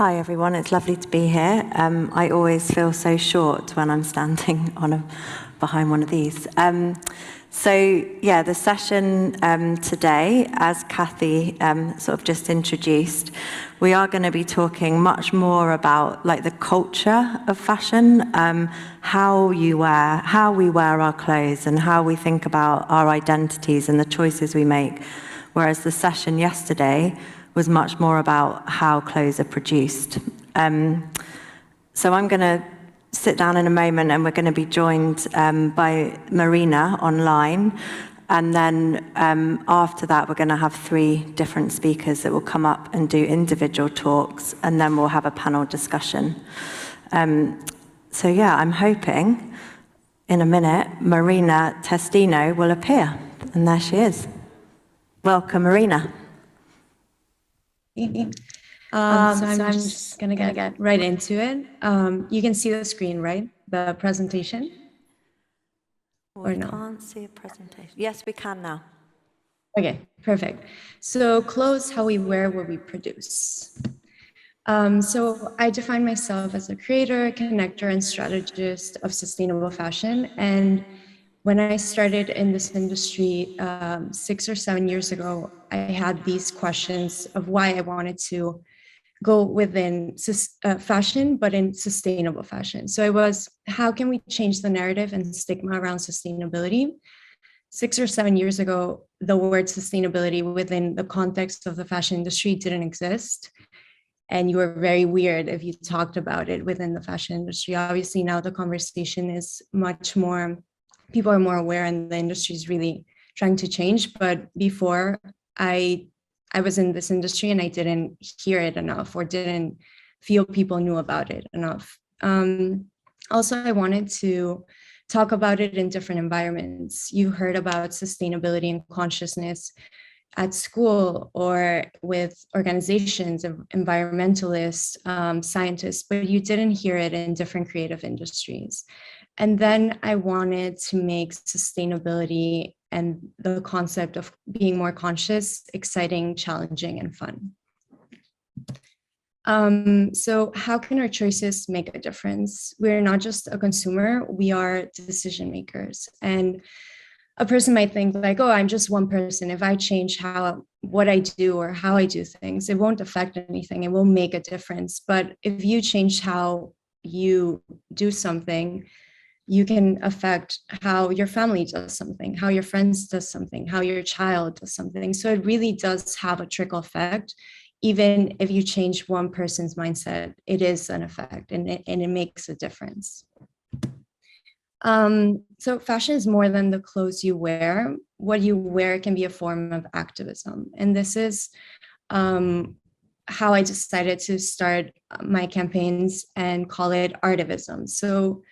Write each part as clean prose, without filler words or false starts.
Hi everyone, it's lovely to be here. I always feel so short when I'm standing behind one of these. The session today, as Kathy sort of just introduced, we are going to be talking much more about like the culture of fashion, how we wear our clothes and how we think about our identities and the choices we make. Whereas the session yesterday was much more about how clothes are produced. So I'm going to sit down in a moment and we're going to be joined by Marina online. And then after that, we're going to have 3 different speakers that will come up and do individual talks, and then we'll have a panel discussion. I'm hoping in a minute, Marina Testino will appear. And there she is. Welcome, Marina. I'm just gonna get right into it. You can see the screen, right? The presentation? Or no? We can't see a presentation. Yes, we can now. Okay, perfect. So clothes, how we wear what we produce. So I define myself as a creator, connector, and strategist of sustainable fashion. And when I started in this industry 6 or 7 years ago, I had these questions of why I wanted to go within fashion, but in sustainable fashion. So it was, how can we change the narrative and stigma around sustainability? 6 or 7 years ago, the word sustainability within the context of the fashion industry didn't exist. And you were very weird if you talked about it within the fashion industry. Obviously, now the conversation is much more, people are more aware and the industry is really trying to change. But before, I was in this industry and I didn't hear it enough or didn't feel people knew about it enough. Also, I wanted to talk about it in different environments. You heard about sustainability and consciousness at school or with organizations of environmentalists, scientists, but you didn't hear it in different creative industries. And then I wanted to make sustainability and the concept of being more conscious, exciting, challenging, and fun. So how can our choices make a difference? We're not just a consumer, we are decision makers. And a person might think like, oh, I'm just one person. If I change what I do or how I do things, it won't affect anything. It will make a difference. But if you change how you do something, you can affect how your family does something, how your friends does something, how your child does something. So it really does have a trickle effect. Even if you change one person's mindset, it is an effect and it makes a difference. So fashion is more than the clothes you wear. What you wear can be a form of activism. And this is how I decided to start my campaigns and call it artivism. So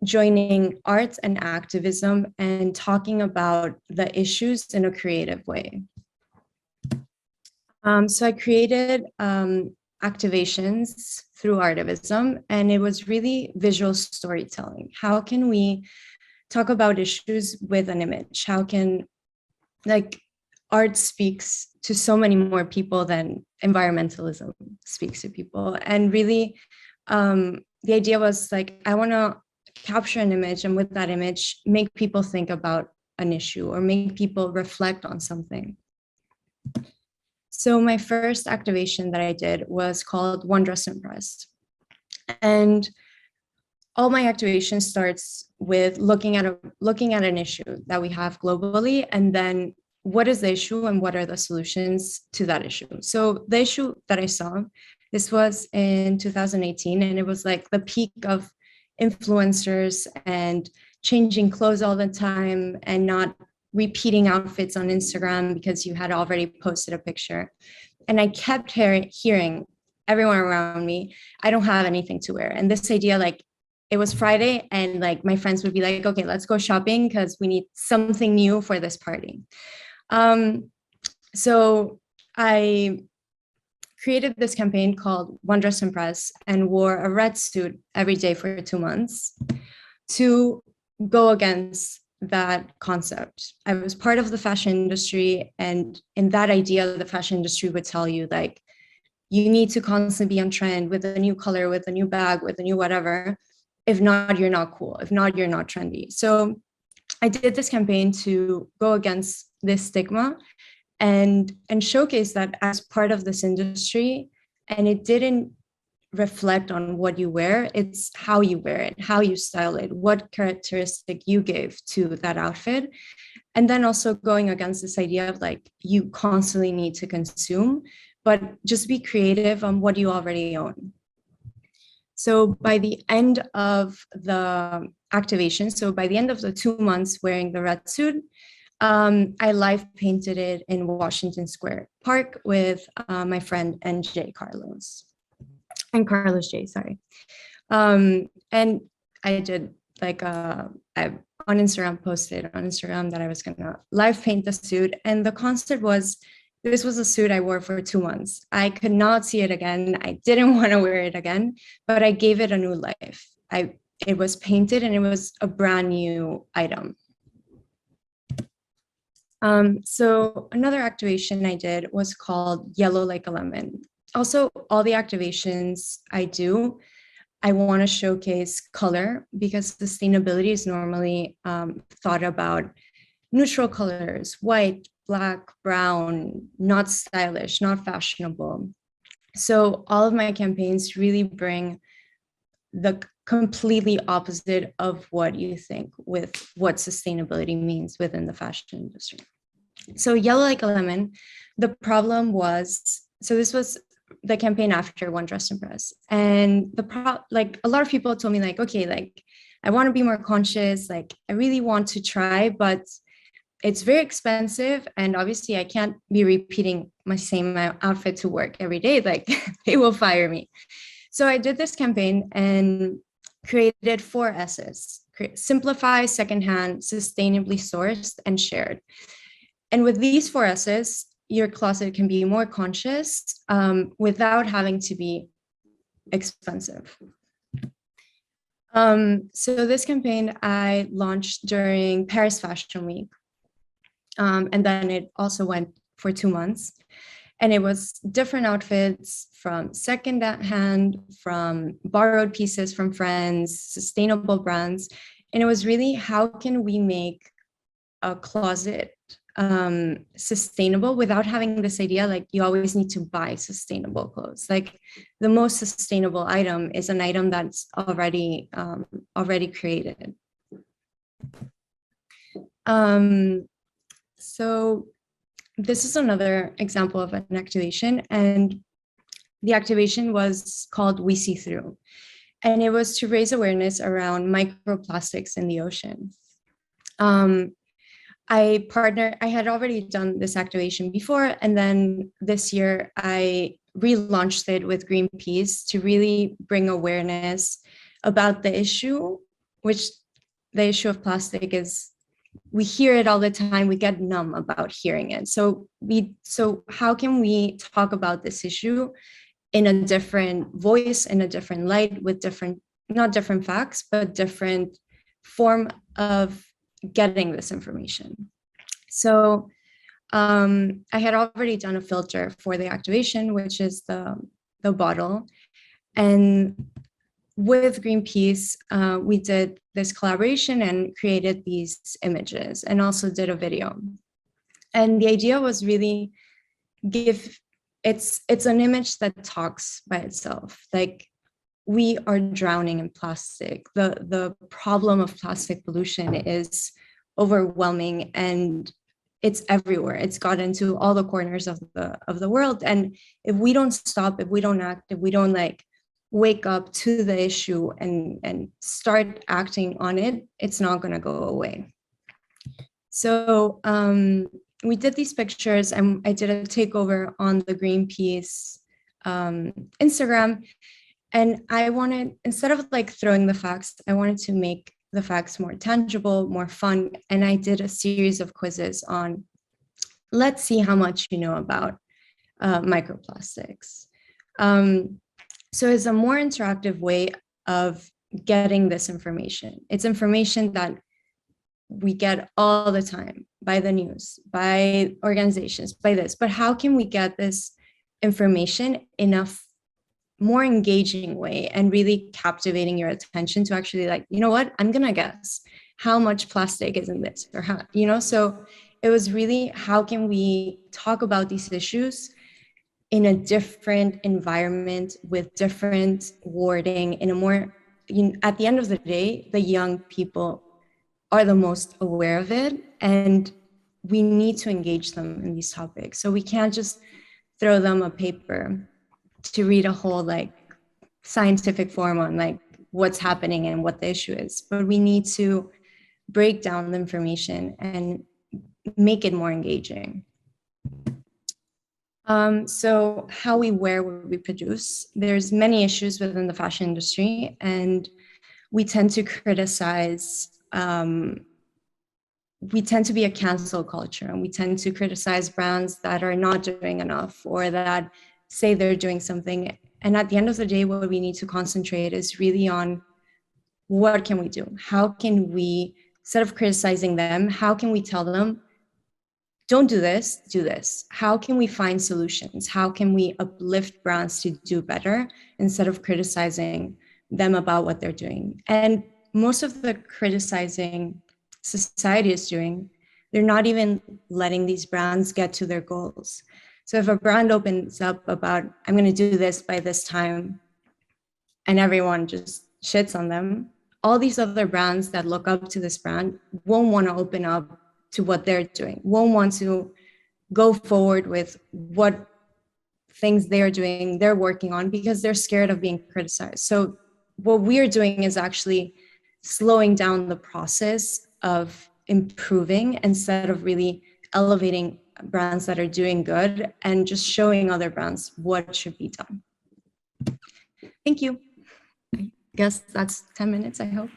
joining art and activism and talking about the issues in a creative way. So I created activations through artivism, and it was really visual storytelling. How can we talk about issues with an image? How can, like, art speaks to so many more people than environmentalism speaks to people. And really, the idea was like, I want to capture an image, and with that image, make people think about an issue or make people reflect on something. So my first activation that I did was called One Dress Impressed. And all my activation starts with looking at an issue that we have globally, and then what is the issue and what are the solutions to that issue. So the issue that I saw, this was in 2018, and it was like the peak of influencers and changing clothes all the time and not repeating outfits on Instagram because you had already posted a picture. And I kept hearing everyone around me, I don't have anything to wear. And this idea, like, it was Friday and like my friends would be like, okay, let's go shopping because we need something new for this party. So I created this campaign called One Dress Impress and wore a red suit every day for 2 months to go against that concept. I was part of the fashion industry, and in that idea, the fashion industry would tell you like, you need to constantly be on trend with a new color, with a new bag, with a new whatever. If not, you're not cool. If not, you're not trendy. So I did this campaign to go against this stigma and showcase that as part of this industry. And it didn't reflect on what you wear, it's how you wear it, how you style it, what characteristic you gave to that outfit. And then also going against this idea of like, you constantly need to consume, but just be creative on what you already own. So by the end of the activation, so by the end of the 2 months wearing the red suit, I live painted it in Washington Square Park with my friend Carlos J, sorry. And I did like, I on Instagram posted on Instagram that I was gonna live paint the suit. And the concept was, this was a suit I wore for 2 months. I could not see it again. I didn't want to wear it again, but I gave it a new life. It was painted and it was a brand new item. So another activation I did was called Yellow Like a Lemon. Also, all the activations I do, I want to showcase color because sustainability is normally thought about neutral colors, white, black, brown, not stylish, not fashionable. So all of my campaigns really bring the completely opposite of what you think with what sustainability means within the fashion industry. So Yellow Like a Lemon, the problem was, so this was the campaign after One Dress Impress. And like a lot of people told me like, okay, like I want to be more conscious, like I really want to try, but it's very expensive. And obviously I can't be repeating my same outfit to work every day, like they will fire me. So I did this campaign and created 4 S's: simplify, secondhand, sustainably sourced, and shared. And with these 4 S's, your closet can be more conscious without having to be expensive. So this campaign I launched during Paris Fashion Week. And then it also went for 2 months. And it was different outfits from second-hand, from borrowed pieces from friends, sustainable brands. And it was really, how can we make a closet sustainable without having this idea like you always need to buy sustainable clothes. Like the most sustainable item is an item that's already created. So this is another example of an activation, and the activation was called We See Through, and it was to raise awareness around microplastics in the ocean. I had already done this activation before, and then this year I relaunched it with Greenpeace to really bring awareness about the issue, which the issue of plastic is, we hear it all the time, we get numb about hearing it. So how can we talk about this issue in a different voice, in a different light, with not different facts, but different form of getting this information. So I had already done a filter for the activation, which is the bottle. And with Greenpeace, we did this collaboration and created these images and also did a video. And the idea was really it's an image that talks by itself. Like, we are drowning in plastic. The problem of plastic pollution is overwhelming and it's everywhere. It's got into all the corners of the world. And if we don't stop, if we don't act, if we don't like wake up to the issue and start acting on it, it's not going to go away. So we did these pictures and I did a takeover on the Greenpeace Instagram. And I wanted, instead of like throwing the facts, I wanted to make the facts more tangible, more fun. And I did a series of quizzes on, let's see how much you know about microplastics. So it's a more interactive way of getting this information. It's information that we get all the time by the news, by organizations, by this, but how can we get this information in a more engaging way and really captivating your attention to actually like, you know what, I'm gonna guess how much plastic is in this, or how, you know. So it was really, how can we talk about these issues in a different environment with different wording, in a more, at the end of the day, the young people are the most aware of it, and we need to engage them in these topics. So we can't just throw them a paper to read a whole like scientific form on like what's happening and what the issue is, but we need to break down the information and make it more engaging. So how we wear what we produce, there's many issues within the fashion industry, and we tend to criticize, we tend to be a cancel culture, and we tend to criticize brands that are not doing enough or that say they're doing something. And at the end of the day, what we need to concentrate is really on what can we do? How can we, instead of criticizing them, how can we tell them, don't do this, do this? How can we find solutions? How can we uplift brands to do better instead of criticizing them about what they're doing? And most of the criticizing society is doing, they're not even letting these brands get to their goals. So if a brand opens up about, I'm going to do this by this time, and everyone just shits on them, all these other brands that look up to this brand won't want to open up to what they're doing, won't want to go forward with what things they're doing, they're working on, because they're scared of being criticized. So what we're doing is actually slowing down the process of improving instead of really elevating brands that are doing good and just showing other brands what should be done. Thank you. I guess that's 10 minutes, I hope.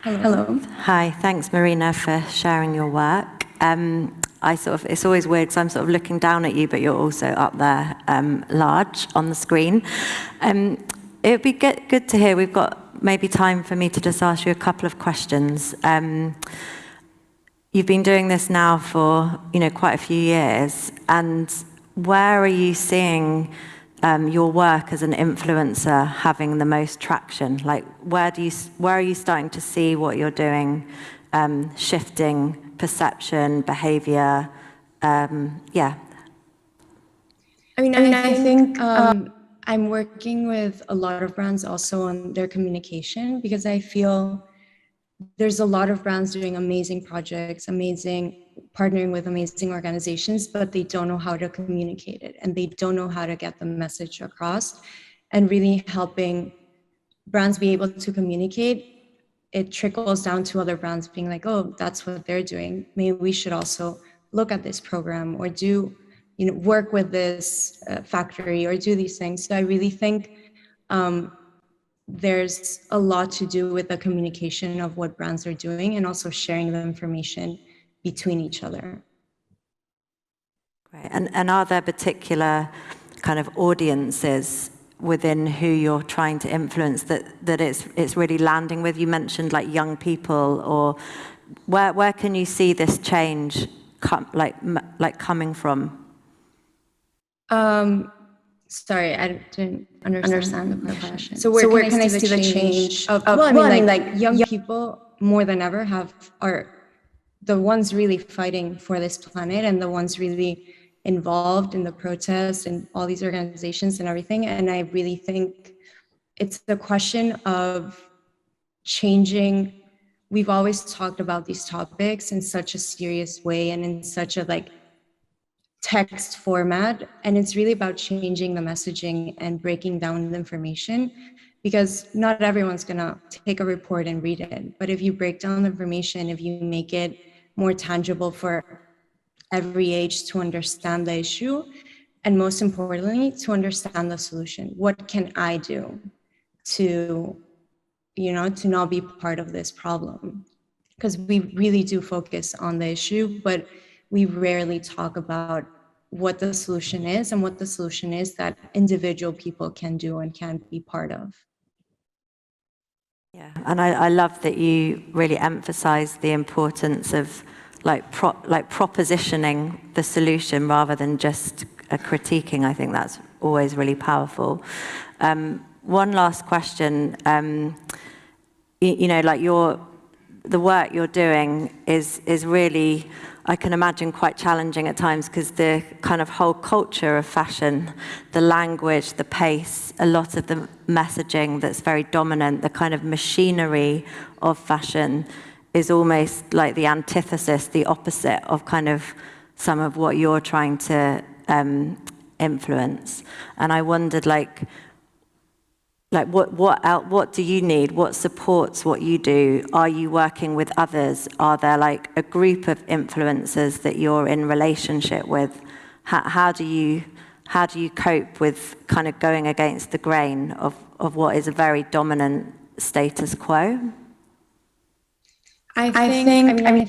Hello. Hi, thanks Marina for sharing your work. It's always weird because I'm sort of looking down at you, but you're also up there large on the screen. It would be good to hear, we've got maybe time for me to just ask you a couple of questions. You've been doing this now for quite a few years, and where are you seeing your work as an influencer having the most traction? Like, where are you starting to see what you're doing shifting perception, behavior? Yeah. I think I'm working with a lot of brands also on their communication, because I feel there's a lot of brands doing amazing projects, partnering with amazing organizations, but they don't know how to communicate it, and they don't know how to get the message across. And really helping brands be able to communicate, it trickles down to other brands being like, oh, that's what they're doing, maybe we should also look at this program, or do work with this factory, or do these things. So I really think there's a lot to do with the communication of what brands are doing, and also sharing the information between each other. Great. And are there particular kind of audiences within who you're trying to influence that it's really landing with? You mentioned like young people, or where can you see this change coming from? Sorry, I didn't understand the question. So where can I see the change of, young people more than ever are the ones really fighting for this planet, and the ones really involved in the protests and all these organizations and everything. And I really think it's the question of changing. We've always talked about these topics in such a serious way and in such a text format, and it's really about changing the messaging and breaking down the information, because not everyone's gonna take a report and read it. But if you break down the information, if you make it more tangible for every age to understand the issue, and most importantly, to understand the solution. What can I do to not be part of this problem? Because we really do focus on the issue, but we rarely talk about what the solution is, and what the solution is that individual people can do and can be part of. Yeah, and I love that you really emphasize the importance of propositioning the solution rather than just critiquing. I think that's always really powerful. One last question. The work you're doing is really, I can imagine, quite challenging at times, because the kind of whole culture of fashion, the language, the pace, a lot of the messaging that's very dominant, the kind of machinery of fashion is almost like the antithesis, the opposite of kind of some of what you're trying to influence. And I wondered, what do you need? What supports what you do? Are you working with others? Are there a group of influencers that you're in relationship with? How do you cope with kind of going against the grain of what is a very dominant status quo? I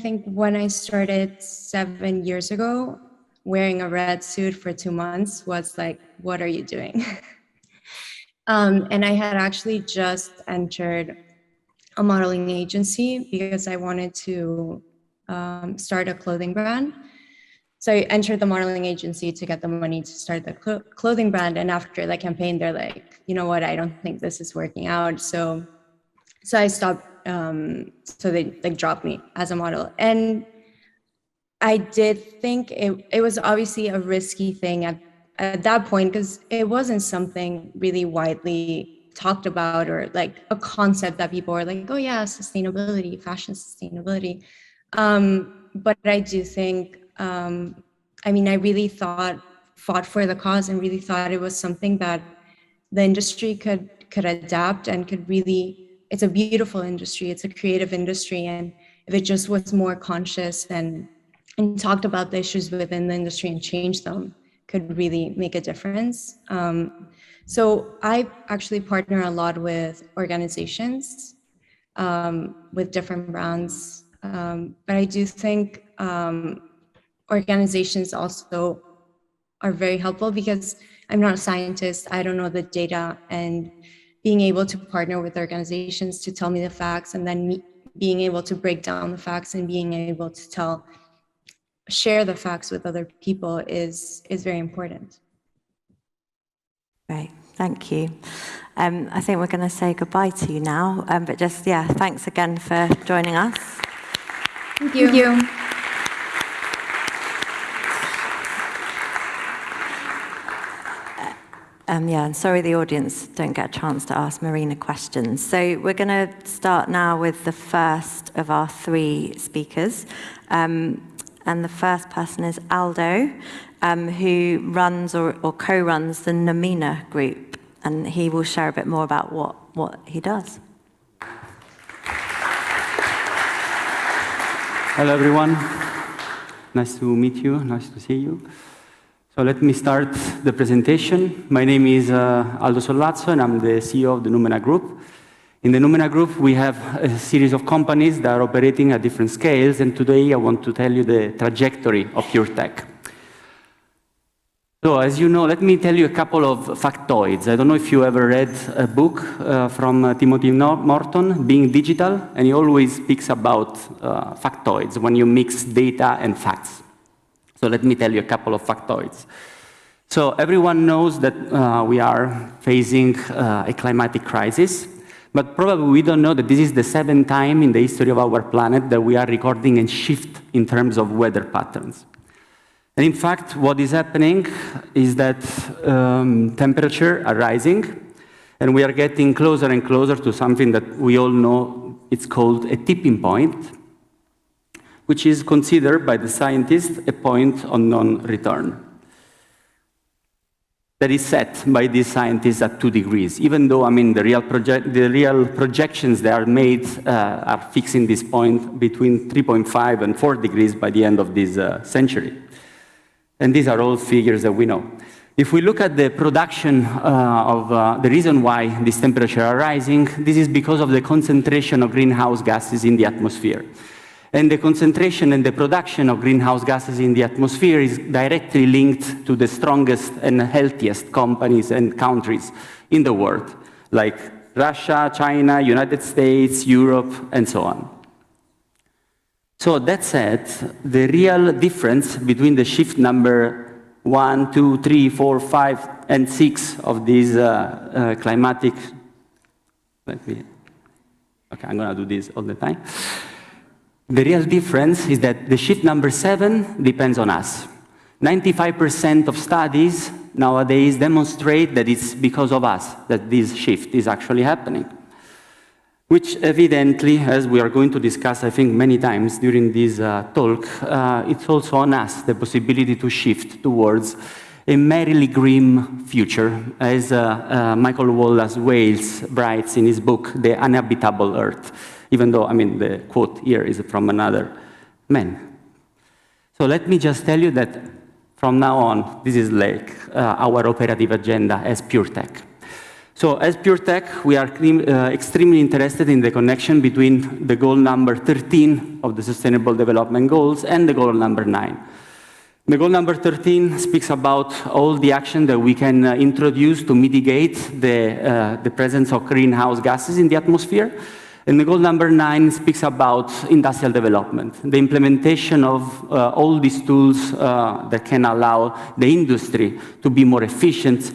think when I started 7 years ago, wearing a red suit for 2 months was like, what are you doing? And I had actually just entered a modeling agency because I wanted to start a clothing brand. So I entered the modeling agency to get the money to start the clothing brand. And after the campaign, they're like, you know what, I don't think this is working out. So I stopped. So they dropped me as a model. And I did think it was obviously a risky thing at that point, because it wasn't something really widely talked about, or a concept that people were like, oh yeah, sustainability, fashion sustainability. But I do think, I really fought for the cause and really thought it was something that the industry could adapt and could really, it's a beautiful industry, it's a creative industry. And if it just was more conscious and talked about the issues within the industry and changed them, could really make a difference. So I actually partner a lot with organizations, with different brands. But I do think organizations also are very helpful, because I'm not a scientist, I don't know the data, and being able to partner with organizations to tell me the facts, and then being able to break down the facts and being able to share the facts with other people is very important. Great, thank you. I think we're going to say goodbye to you now, but just, thanks again for joining us. Thank you. Thank you. And sorry the audience don't get a chance to ask Marina questions. So we're going to start now with the first of our 3 speakers. And the first person is Aldo, who runs or co-runs the Marina group. And he will share a bit more about what he does. Hello, everyone. Nice to meet you. Nice to see you. So let me start the presentation. My name is Aldo Sollazzo, and I'm the CEO of the Numena Group. In the Numena Group, we have a series of companies that are operating at different scales, and today I want to tell you the trajectory of Wearpure.tech. So as you know, let me tell you a couple of factoids. I don't know if you ever read a book from Timothy Morton, Being Digital, and he always speaks about factoids, when you mix data and facts. So let me tell you a couple of factoids. So everyone knows that we are facing a climatic crisis, but probably we don't know that this is the 7th time in the history of our planet that we are recording a shift in terms of weather patterns. And in fact, what is happening is that temperatures are rising, and we are getting closer and closer to something that we all know it's called a tipping point, which is considered by the scientists a point of non-return. That is set by these scientists at 2 degrees, even though, the real projections that are made are fixing this point between 3.5 and 4 degrees by the end of this century. And these are all figures that we know. If we look at the production of the reason why these temperatures are rising, this is because of the concentration of greenhouse gases in the atmosphere. And the concentration and the production of greenhouse gases in the atmosphere is directly linked to the strongest and healthiest companies and countries in the world, like Russia, China, United States, Europe, and so on. So that said, the real difference between the shift number 1, 2, 3, 4, 5, and 6 of these climatic, okay, I'm going to do this all the time. The real difference is that the shift number 7 depends on us. 95% of studies nowadays demonstrate that it's because of us that this shift is actually happening, which evidently, as we are going to discuss, I think, many times during this talk, it's also on us, the possibility to shift towards a merrily grim future, as Michael Wallace Wales writes in his book, The Uninhabitable Earth, even though, I mean, the quote here is from another man. So let me just tell you that from now on, this is like our operative agenda as Wearpure.tech. So as Wearpure.tech, we are extremely interested in the connection between the goal number 13 of the Sustainable Development Goals and the goal number 9. The goal number 13 speaks about all the action that we can introduce to mitigate the presence of greenhouse gases in the atmosphere. And the goal number 9 speaks about industrial development, the implementation of all these tools that can allow the industry to be more efficient,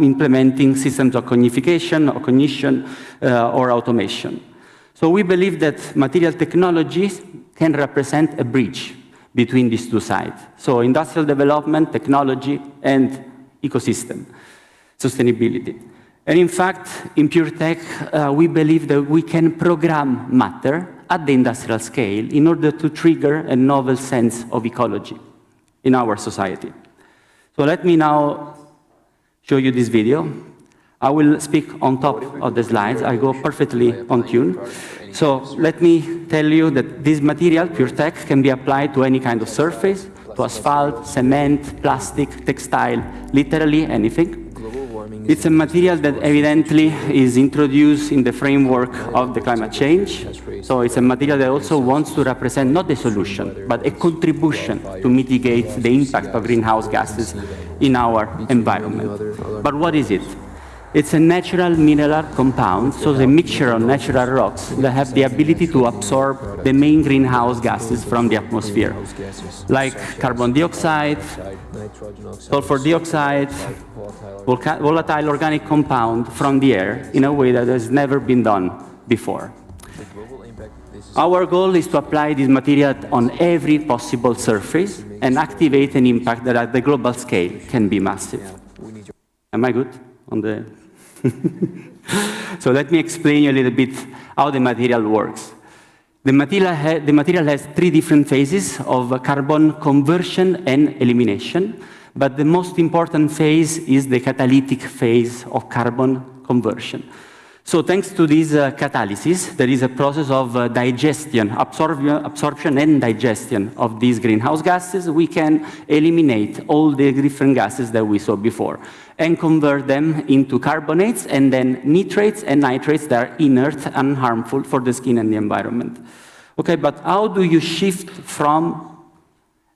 implementing systems of cognification or cognition or automation. So we believe that material technologies can represent a bridge between these two sides. So industrial development, technology, and ecosystem, sustainability. And in fact, in Wearpure.tech, we believe that we can program matter at the industrial scale in order to trigger a novel sense of ecology in our society. So let me now show you this video. I will speak on top of the slides. I go perfectly on tune. So let me tell you that this material, Wearpure.tech, can be applied to any kind of surface, to asphalt, cement, plastic, textile, literally anything. It's a material that evidently is introduced in the framework of the climate change. So it's a material that also wants to represent not a solution, but a contribution to mitigate the impact of greenhouse gases in our environment. But what is it? It's a natural mineral compound, so it's a mixture of natural rocks that have the ability to absorb the main greenhouse gases from the atmosphere, like carbon dioxide, sulfur dioxide, volatile organic compound from the air in a way that has never been done before. Our goal is to apply this material on every possible surface and activate an impact that at the global scale can be massive. Am I good on the... So let me explain you a little bit how the material works. The material has 3 different phases of carbon conversion and elimination, but the most important phase is the catalytic phase of carbon conversion. So thanks to this catalysis, there is a process of digestion, absorption and digestion of these greenhouse gases. We can eliminate all the different gases that we saw before and convert them into carbonates and then nitrates and nitrates that are inert and harmful for the skin and the environment. Okay, but how do you shift from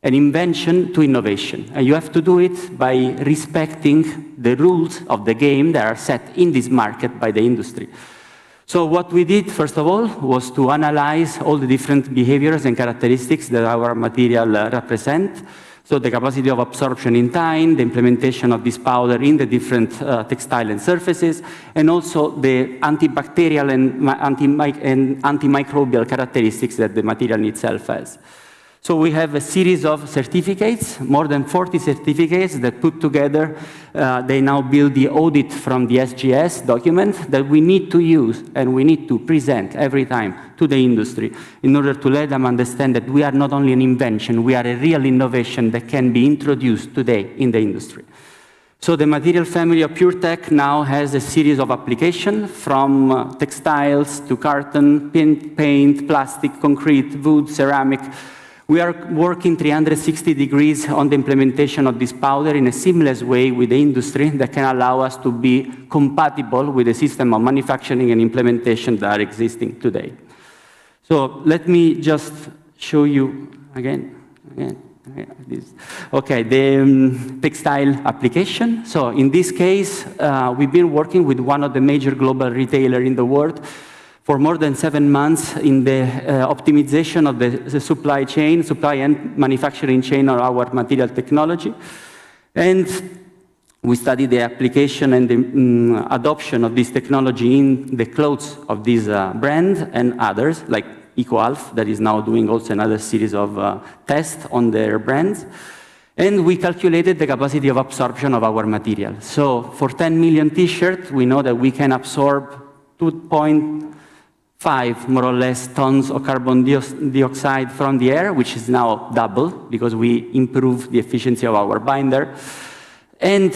an invention to innovation? And you have to do it by respecting the rules of the game that are set in this market by the industry. So what we did, first of all, was to analyze all the different behaviors and characteristics that our material represent. So the capacity of absorption in time, the implementation of this powder in the different textile and surfaces, and also the antibacterial and antimicrobial characteristics that the material itself has. So we have a series of certificates, more than 40 certificates that put together, they now build the audit from the SGS document that we need to use and we need to present every time to the industry in order to let them understand that we are not only an invention, we are a real innovation that can be introduced today in the industry. So the material family of Wearpure.tech now has a series of applications from textiles to carton, paint, plastic, concrete, wood, ceramic. We are working 360 degrees on the implementation of this powder in a seamless way with the industry that can allow us to be compatible with the system of manufacturing and implementation that are existing today. So let me just show you again. This. Okay, the textile application. So in this case, we've been working with one of the major global retailers in the world for more than 7 months in the optimization of the supply chain, supply and manufacturing chain of our material technology. And we studied the application and the adoption of this technology in the clothes of this brand and others, like EcoAlf, that is now doing also another series of tests on their brands. And we calculated the capacity of absorption of our material. So for 10 million t-shirts, we know that we can absorb 2.5, more or less, tons of carbon dioxide from the air, which is now double, because we improved the efficiency of our binder. And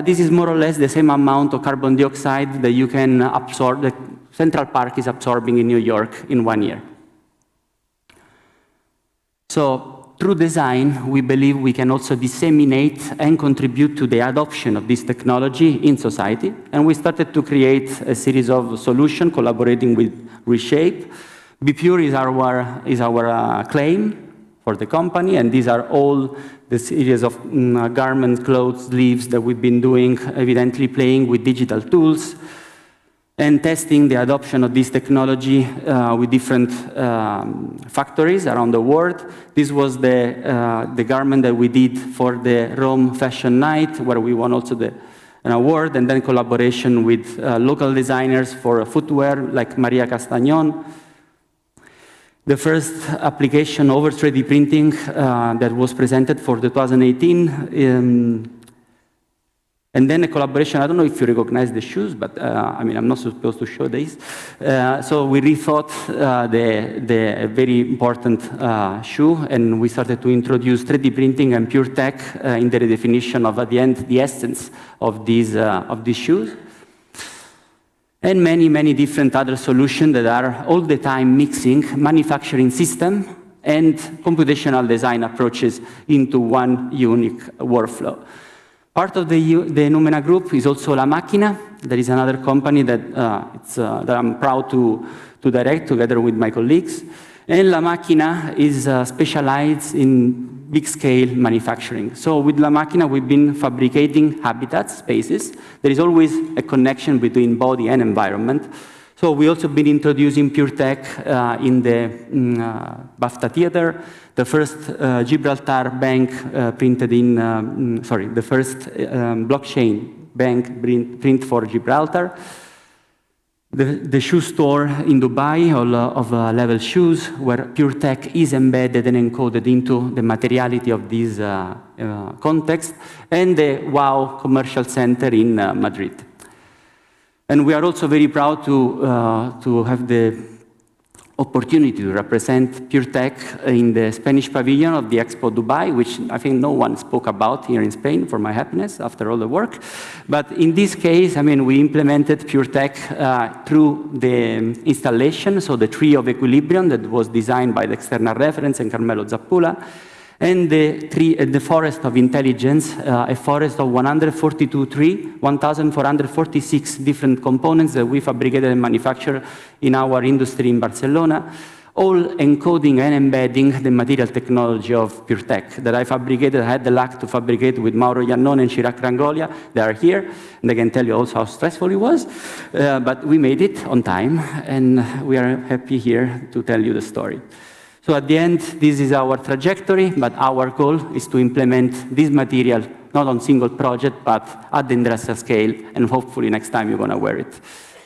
this is more or less the same amount of carbon dioxide that you can absorb, that Central Park is absorbing in New York in 1 year. So through design, we believe we can also disseminate and contribute to the adoption of this technology in society. And we started to create a series of solutions collaborating with Reshape. Be Pure is our claim for the company, and these are all the series of garment, clothes, sleeves that we've been doing, evidently playing with digital tools and testing the adoption of this technology with different factories around the world. This was the garment that we did for the Rome Fashion Night, where we won also an award, and then collaboration with local designers for footwear, like Maria Castagnon. The first application over 3D printing that was presented for the 2018. And then a collaboration, I don't know if you recognize the shoes, but I mean, I'm not supposed to show these. So we rethought the very important shoe, and we started to introduce 3D printing and pure tech in the redefinition of, at the end, the essence of these shoes. And many, many different other solutions that are all the time mixing manufacturing system and computational design approaches into one unique workflow. Part of the Numena group is also La Machina. There is another company that, that I'm proud to direct together with my colleagues. And La Machina is specialized in big-scale manufacturing. So with La Machina, we've been fabricating habitats, spaces. There is always a connection between body and environment. So we also been introducing pure tech in the BAFTA theater. The first Gibraltar bank printed in, the first blockchain bank print for Gibraltar. The shoe store in Dubai of level shoes, where pure tech is embedded and encoded into the materiality of this context, and the WOW commercial center in Madrid. And we are also very proud to have the opportunity to represent pure tech in the Spanish pavilion of the Expo Dubai, which I think no one spoke about here in Spain, for my happiness, after all the work. But in this case, I mean, we implemented pure tech through the installation, so the tree of equilibrium that was designed by the external reference and Carmelo Zappula, and the forest of intelligence, a forest of 142 trees, 1,446 different components that we fabricated and manufactured in our industry in Barcelona, all encoding and embedding the material technology of pure tech that I fabricated. I had the luck to fabricate with Mauro Iannone and Chirac Rangolia. They are here, and I can tell you also how stressful it was. But we made it on time, and we are happy here to tell you the story. So at the end, this is our trajectory, but our goal is to implement this material, not on single project, but at the industrial scale, and hopefully next time you're going to wear it.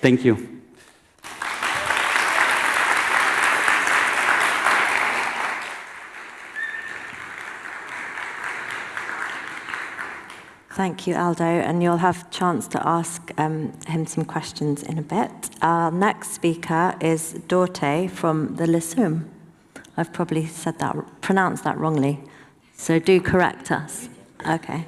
Thank you. Thank you, Aldo, and you'll have a chance to ask him some questions in a bit. Our next speaker is Dörte from the Lissome. I've probably pronounced that wrongly, so do correct us. Okay.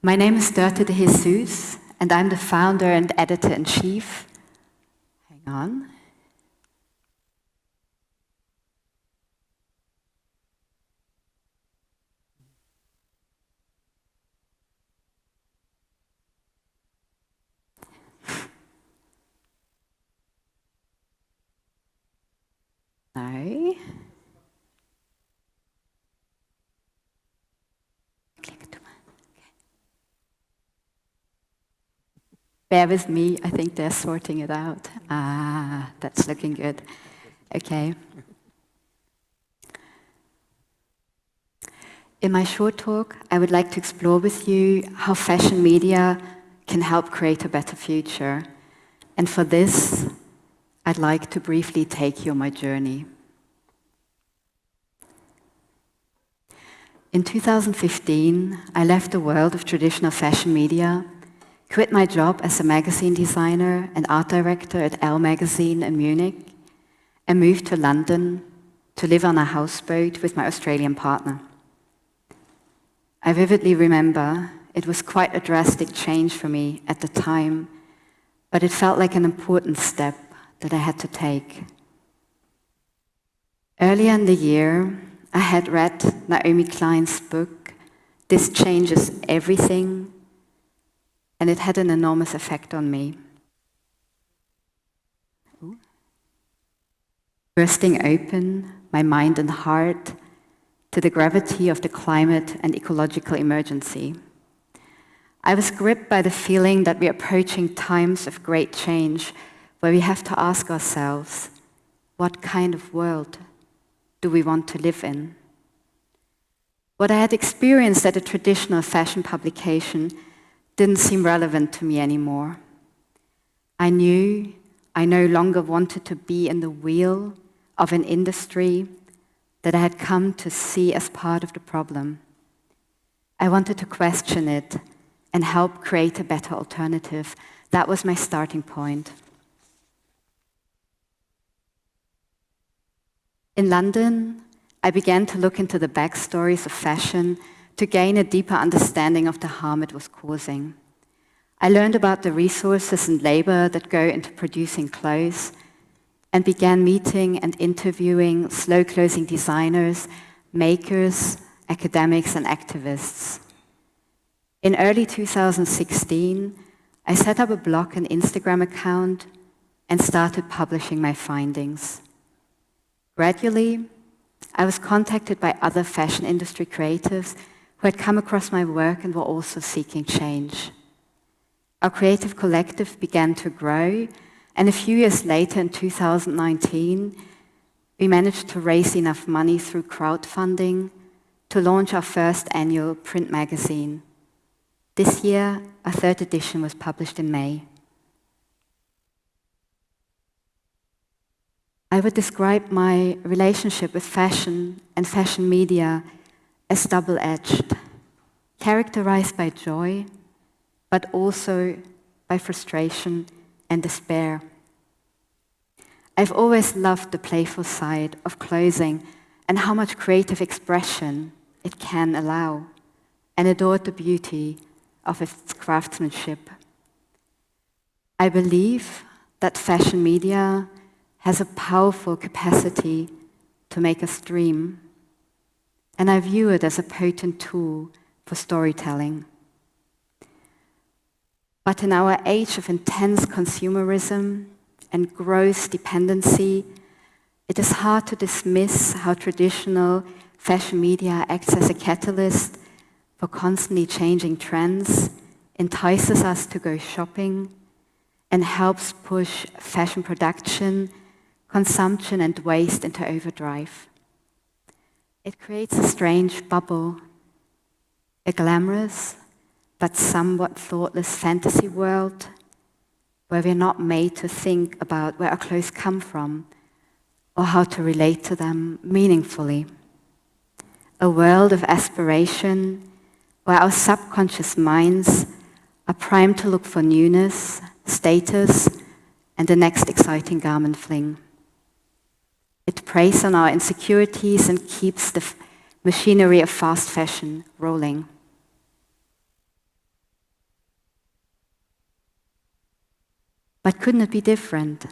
My name is Dörte de Jesus, and I'm the founder and editor-in-chief. Hang on. Sorry. Bear with me, I think they're sorting it out. Ah, that's looking good. Okay. In my short talk, I would like to explore with you how fashion media can help create a better future. And for this, I'd like to briefly take you on my journey. In 2015, I left the world of traditional fashion media, quit my job as a magazine designer and art director at Elle magazine in Munich, and moved to London to live on a houseboat with my Australian partner. I vividly remember it was quite a drastic change for me at the time, but it felt like an important step that I had to take. Earlier in the year, I had read Naomi Klein's book, This Changes Everything, and it had an enormous effect on me. Bursting open my mind and heart to the gravity of the climate and ecological emergency. I was gripped by the feeling that we're approaching times of great change where we have to ask ourselves, what kind of world do we want to live in? What I had experienced at a traditional fashion publication didn't seem relevant to me anymore. I knew I no longer wanted to be in the wheel of an industry that I had come to see as part of the problem. I wanted to question it and help create a better alternative. That was my starting point. In London, I began to look into the backstories of fashion to gain a deeper understanding of the harm it was causing. I learned about the resources and labor that go into producing clothes and began meeting and interviewing slow-closing designers, makers, academics, and activists. In early 2016, I set up a blog and Instagram account and started publishing my findings. Gradually, I was contacted by other fashion industry creatives who had come across my work and were also seeking change. Our creative collective began to grow, and a few years later, in 2019, we managed to raise enough money through crowdfunding to launch our first annual print magazine. This year, our third edition was published in May. I would describe my relationship with fashion and fashion media as double-edged, characterized by joy, but also by frustration and despair. I've always loved the playful side of clothing and how much creative expression it can allow, and adored the beauty of its craftsmanship. I believe that fashion media has a powerful capacity to make us dream, and I view it as a potent tool for storytelling. But in our age of intense consumerism and gross dependency, it is hard to dismiss how traditional fashion media acts as a catalyst for constantly changing trends, entices us to go shopping, and helps push fashion production, consumption, and waste into overdrive. It creates a strange bubble, a glamorous but somewhat thoughtless fantasy world where we're not made to think about where our clothes come from or how to relate to them meaningfully. A world of aspiration where our subconscious minds are primed to look for newness, status, and the next exciting garment fling. It preys on our insecurities and keeps the machinery of fast fashion rolling. But couldn't it be different?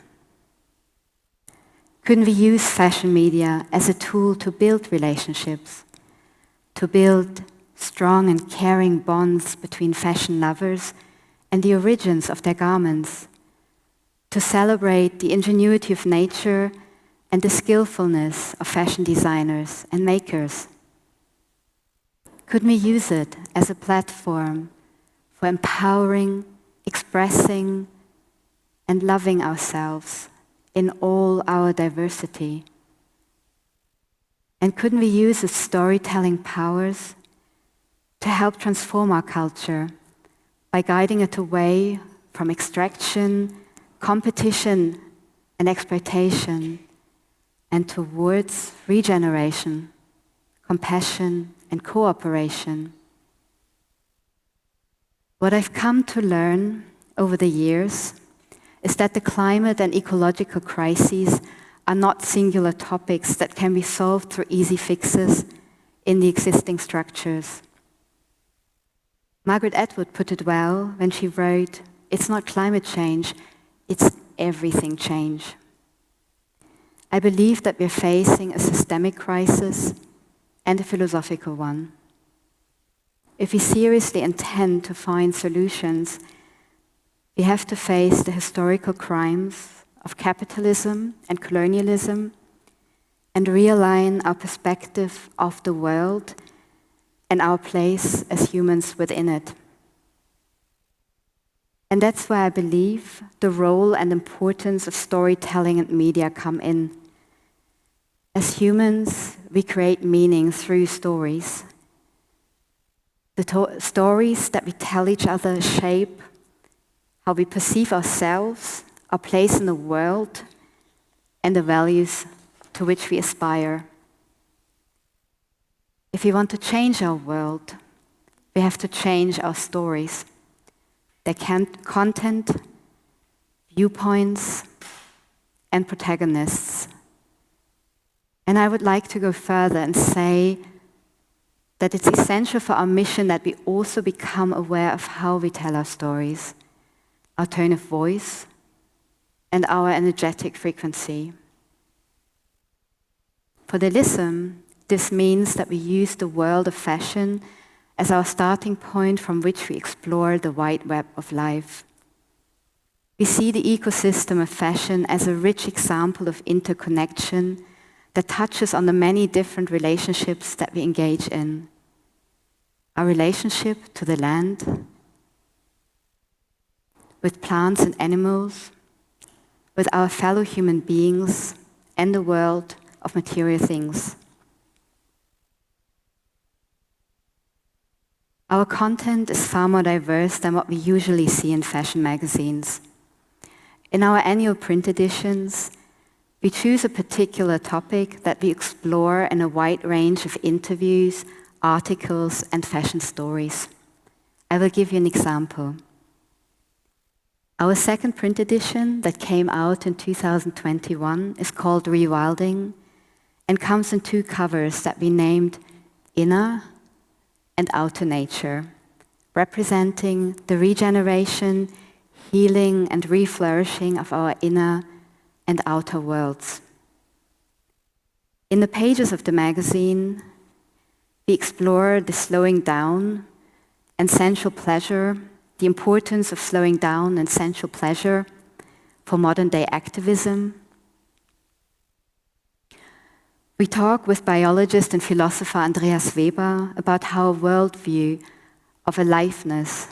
Couldn't we use fashion media as a tool to build relationships, to build strong and caring bonds between fashion lovers and the origins of their garments, to celebrate the ingenuity of nature and the skillfulness of fashion designers and makers? Couldn't we use it as a platform for empowering, expressing and loving ourselves in all our diversity. And couldn't we use its storytelling powers to help transform our culture by guiding it away from extraction, competition, and exploitation, and towards regeneration, compassion, and cooperation? What I've come to learn over the years is that the climate and ecological crises are not singular topics that can be solved through easy fixes in the existing structures. Margaret Atwood put it well when she wrote, "It's not climate change, it's everything change." I believe that we're facing a systemic crisis and a philosophical one. If we seriously intend to find solutions, we have to face the historical crimes of capitalism and colonialism and realign our perspective of the world and our place as humans within it. And that's where I believe the role and importance of storytelling and media come in. As humans, we create meaning through stories. The stories that we tell each other shape how we perceive ourselves, our place in the world, and the values to which we aspire. If we want to change our world, we have to change our stories, their content, viewpoints, and protagonists. And I would like to go further and say that it's essential for our mission that we also become aware of how we tell our stories, our tone of voice, and our energetic frequency. For the Lissome, this means that we use the world of fashion as our starting point from which we explore the wide web of life. We see the ecosystem of fashion as a rich example of interconnection that touches on the many different relationships that we engage in. Our relationship to the land, with plants and animals, with our fellow human beings, and the world of material things. Our content is far more diverse than what we usually see in fashion magazines. In our annual print editions, we choose a particular topic that we explore in a wide range of interviews, articles, and fashion stories. I will give you an example. Our second print edition that came out in 2021 is called Rewilding and comes in two covers that we named Inner and Outer Nature, representing the regeneration, healing, and reflourishing of our inner and outer worlds. In the pages of the magazine, we explore the slowing down and sensual pleasure, the importance of slowing down and sensual pleasure for modern-day activism. We talk with biologist and philosopher Andreas Weber about how a worldview of aliveness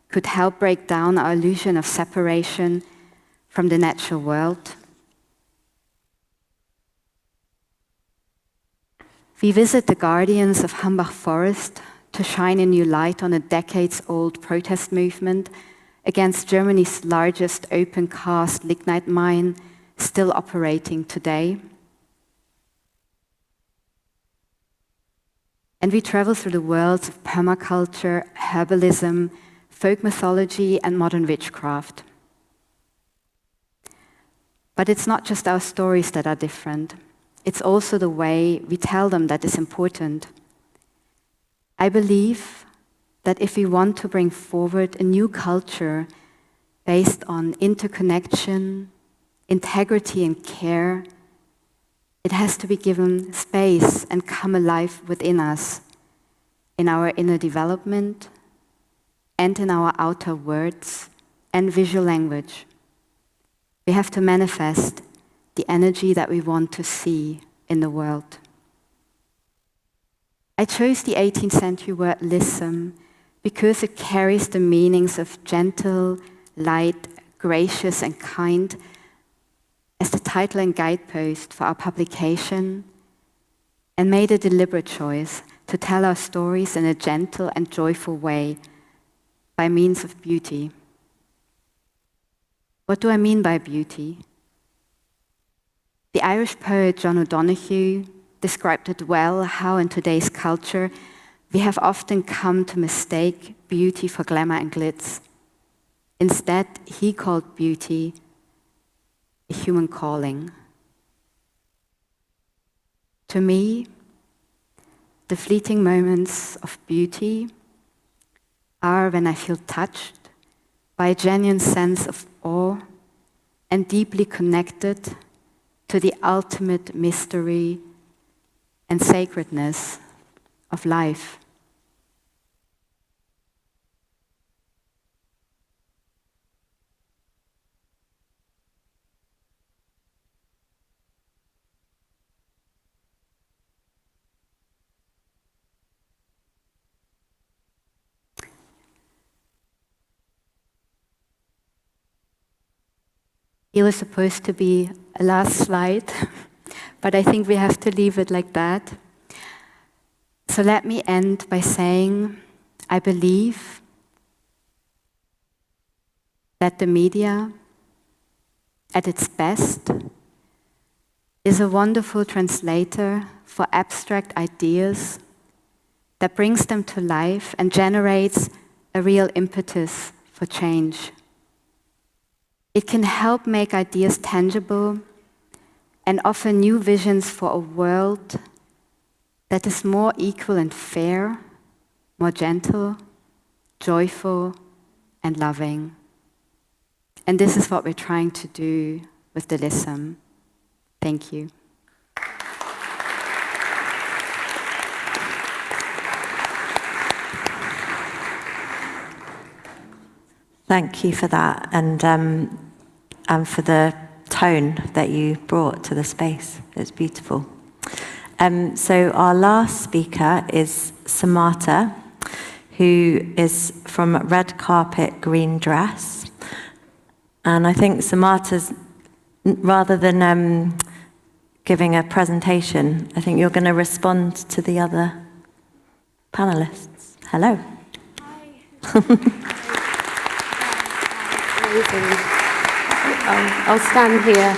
could help break down our illusion of separation from the natural world. We visit the guardians of Hambach Forest to shine a new light on a decades-old protest movement against Germany's largest open-cast lignite mine still operating today. And we travel through the worlds of permaculture, herbalism, folk mythology, and modern witchcraft. But it's not just our stories that are different. It's also the way we tell them that is important. I believe that if we want to bring forward a new culture based on interconnection, integrity, and care, it has to be given space and come alive within us, in our inner development, and in our outer words and visual language. We have to manifest the energy that we want to see in the world. I chose the 18th century word Lissome because it carries the meanings of gentle, light, gracious, and kind as the title and guidepost for our publication, and made a deliberate choice to tell our stories in a gentle and joyful way by means of beauty. What do I mean by beauty? The Irish poet John O'Donoghue described it well, how in today's culture we have often come to mistake beauty for glamour and glitz. Instead, he called beauty a human calling. To me, the fleeting moments of beauty are when I feel touched by a genuine sense of awe and deeply connected to the ultimate mystery and sacredness of life. It was supposed to be a last slide, but I think we have to leave it like that. So let me end by saying, I believe that the media, at its best, is a wonderful translator for abstract ideas that brings them to life and generates a real impetus for change. It can help make ideas tangible and offer new visions for a world that is more equal and fair, more gentle, joyful, and loving. And this is what we're trying to do with the Lissome. Thank you. Thank you for that, and for the tone that you brought to the space. It's beautiful. So our last speaker is Samata, who is from Red Carpet Green Dress. And I think Samata's, rather than giving a presentation, I think you're going to respond to the other panelists. Hello. Hi. I'll stand here.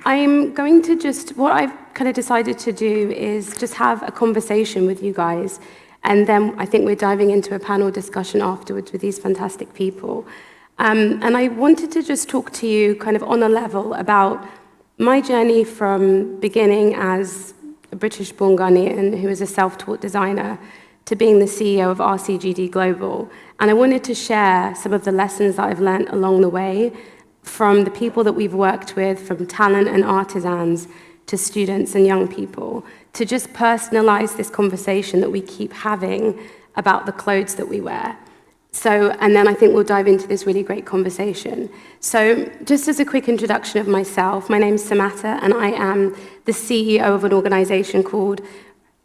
I'm going to what I've kind of decided to do is just have a conversation with you guys, and then I think we're diving into a panel discussion afterwards with these fantastic people. And I wanted to just talk to you kind of on a level about my journey from beginning as a British-born Ghanaian who is a self-taught designer to being the CEO of RCGD Global. And I wanted to share some of the lessons that I've learned along the way from the people that we've worked with, from talent and artisans to students and young people, to just personalize this conversation that we keep having about the clothes that we wear. So, and then I think we'll dive into this really great conversation. So, just as a quick introduction of myself, my name's Samata, and I am the CEO of an organization called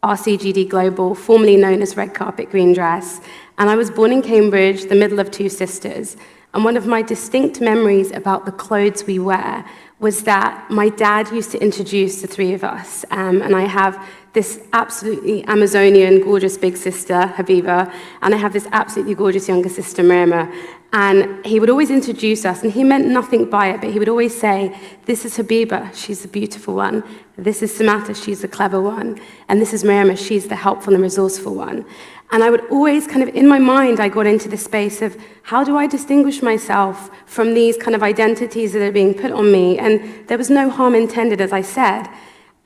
RCGD Global, formerly known as Red Carpet Green Dress. And I was born in Cambridge, the middle of two sisters. And one of my distinct memories about the clothes we wear was that my dad used to introduce the three of us. And I have this absolutely Amazonian, gorgeous big sister, Habiba, and I have this absolutely gorgeous younger sister, Marina. And he would always introduce us, and he meant nothing by it, but he would always say, this is Habiba, she's the beautiful one. This is Samata, she's the clever one. And this is Marina, she's the helpful and resourceful one. And I would always kind of, in my mind, I got into this space of how do I distinguish myself from these kind of identities that are being put on me? And there was no harm intended, as I said.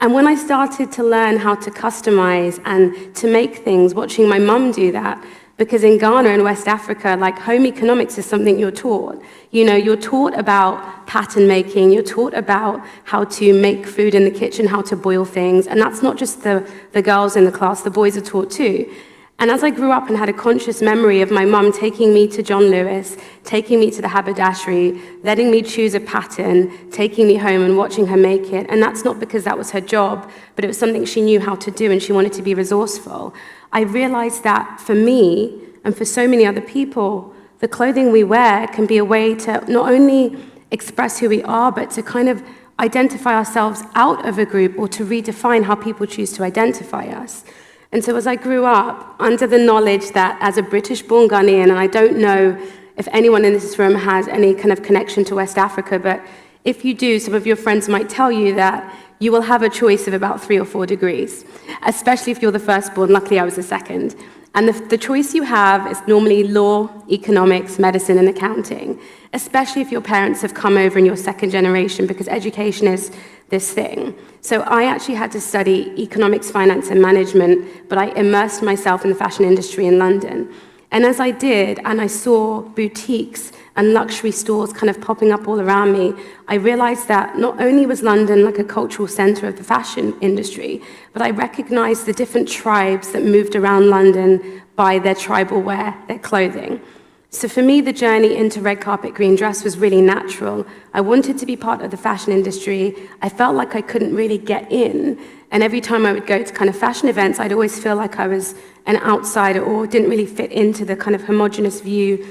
And when I started to learn how to customize and to make things, watching my mum do that, because in Ghana and West Africa, like home economics is something you're taught. You know, you're taught about pattern making, you're taught about how to make food in the kitchen, how to boil things. And that's not just the girls in the class, the boys are taught too. And as I grew up and had a conscious memory of my mum taking me to John Lewis, taking me to the haberdashery, letting me choose a pattern, taking me home and watching her make it, and that's not because that was her job, but it was something she knew how to do and she wanted to be resourceful, I realized that for me and for so many other people, the clothing we wear can be a way to not only express who we are, but to kind of identify ourselves out of a group or to redefine how people choose to identify us. And so as I grew up, under the knowledge that as a British-born Ghanaian, and I don't know if anyone in this room has any kind of connection to West Africa, but if you do, some of your friends might tell you that you will have a choice of about 3 or 4 degrees, especially if you're the firstborn. Luckily, I was the second. And the choice you have is normally law, economics, medicine, and accounting, especially if your parents have come over in your second generation, because education is this thing. So I actually had to study economics, finance, and management, but I immersed myself in the fashion industry in London. And as I did, and I saw boutiques and luxury stores kind of popping up all around me, I realized that not only was London like a cultural center of the fashion industry, but I recognized the different tribes that moved around London by their tribal wear, their clothing. So for me, the journey into red carpet green dress was really natural. I wanted to be part of the fashion industry. I felt like I couldn't really get in. And every time I would go to kind of fashion events, I'd always feel like I was an outsider or didn't really fit into the kind of homogenous view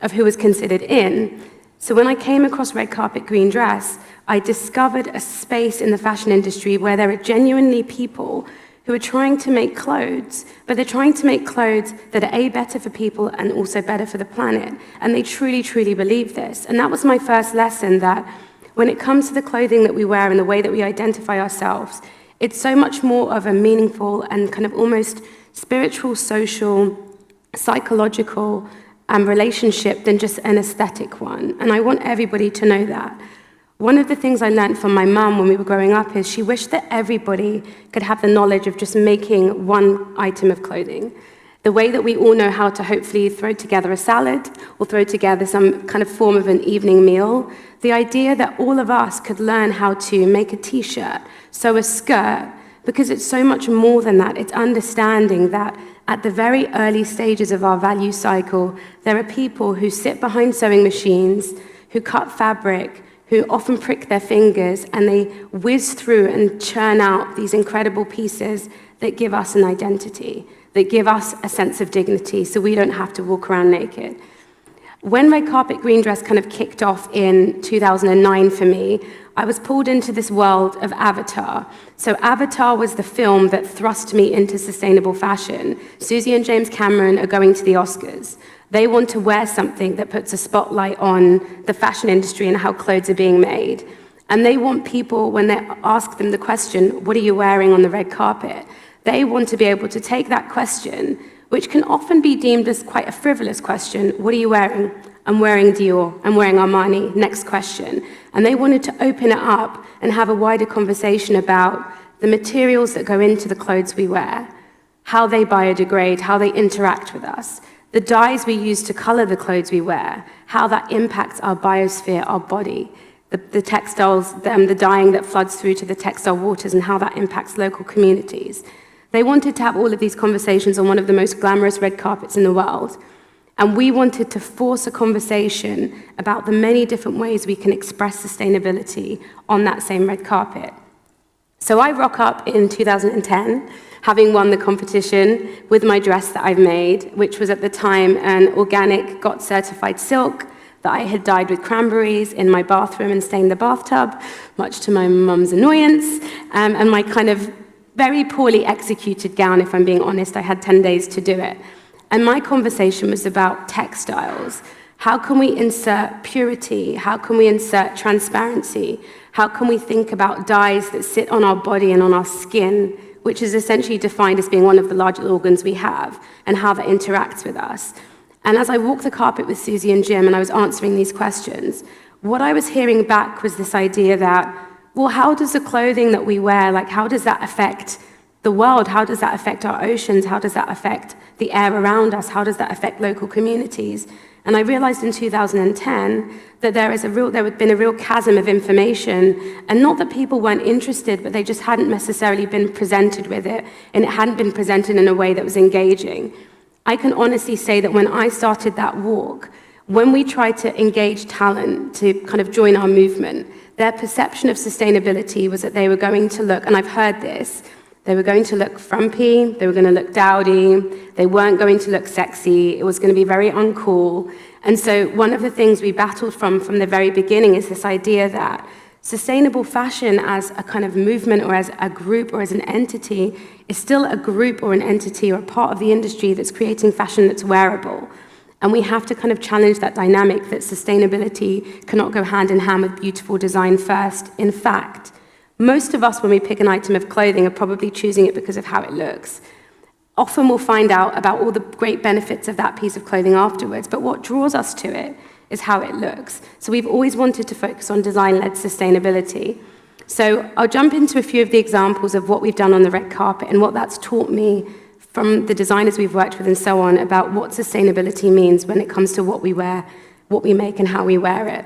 of who was considered in. So when I came across red carpet green dress, I discovered a space in the fashion industry where there are genuinely people who are trying to make clothes, but they're trying to make clothes that are A, better for people and also better for the planet. And they truly, truly believe this. And that was my first lesson, that when it comes to the clothing that we wear and the way that we identify ourselves, it's so much more of a meaningful and kind of almost spiritual, social, psychological relationship than just an aesthetic one. And I want everybody to know that. One of the things I learned from my mum when we were growing up is she wished that everybody could have the knowledge of just making one item of clothing. The way that we all know how to hopefully throw together a salad or throw together some kind of form of an evening meal, the idea that all of us could learn how to make a t-shirt, sew a skirt, because it's so much more than that. It's understanding that at the very early stages of our value cycle, there are people who sit behind sewing machines, who cut fabric, who often prick their fingers, and they whiz through and churn out these incredible pieces that give us an identity, that give us a sense of dignity, so we don't have to walk around naked. When red carpet green dress kind of kicked off in 2009 for me, I was pulled into this world of Avatar. So Avatar was the film that thrust me into sustainable fashion. Susie and James Cameron are going to the Oscars. They want to wear something that puts a spotlight on the fashion industry and how clothes are being made. And they want people, when they ask them the question, what are you wearing on the red carpet? They want to be able to take that question, which can often be deemed as quite a frivolous question. What are you wearing? I'm wearing Dior. I'm wearing Armani. Next question. And they wanted to open it up and have a wider conversation about the materials that go into the clothes we wear, how they biodegrade, how they interact with us, the dyes we use to color the clothes we wear, how that impacts our biosphere, our body, the textiles, the dyeing that floods through to the textile waters and how that impacts local communities. They wanted to have all of these conversations on one of the most glamorous red carpets in the world. And we wanted to force a conversation about the many different ways we can express sustainability on that same red carpet. So I rock up in 2010, having won the competition with my dress that I've made, which was at the time an organic GOT certified silk that I had dyed with cranberries in my bathroom and stained the bathtub, much to my mum's annoyance, and my kind of very poorly executed gown, if I'm being honest. I had 10 days to do it. And my conversation was about textiles. How can we insert purity? How can we insert transparency? How can we think about dyes that sit on our body and on our skin, which is essentially defined as being one of the largest organs we have, and how that interacts with us? And as I walked the carpet with Susie and Jim and I was answering these questions, what I was hearing back was this idea that, well, how does the clothing that we wear, like how does that affect the world? How does that affect our oceans? How does that affect the air around us? How does that affect local communities? And I realized in 2010 that there had been a real chasm of information, and not that people weren't interested, but they just hadn't necessarily been presented with it, and it hadn't been presented in a way that was engaging. I can honestly say that when I started that walk, when we tried to engage talent to kind of join our movement, their perception of sustainability was that they were going to look, and I've heard this, They were going to look frumpy, they were going to look dowdy, they weren't going to look sexy, it was going to be very uncool. And so one of the things we battled from the very beginning is this idea that sustainable fashion as a kind of movement or as a group or as an entity is still a group or an entity or a part of the industry that's creating fashion that's wearable. And we have to kind of challenge that dynamic that sustainability cannot go hand in hand with beautiful design first. In fact, most of us, when we pick an item of clothing, are probably choosing it because of how it looks. Often we'll find out about all the great benefits of that piece of clothing afterwards, but what draws us to it is how it looks. So we've always wanted to focus on design-led sustainability. So I'll jump into a few of the examples of what we've done on the red carpet and what that's taught me from the designers we've worked with and so on about what sustainability means when it comes to what we wear, what we make, and how we wear it.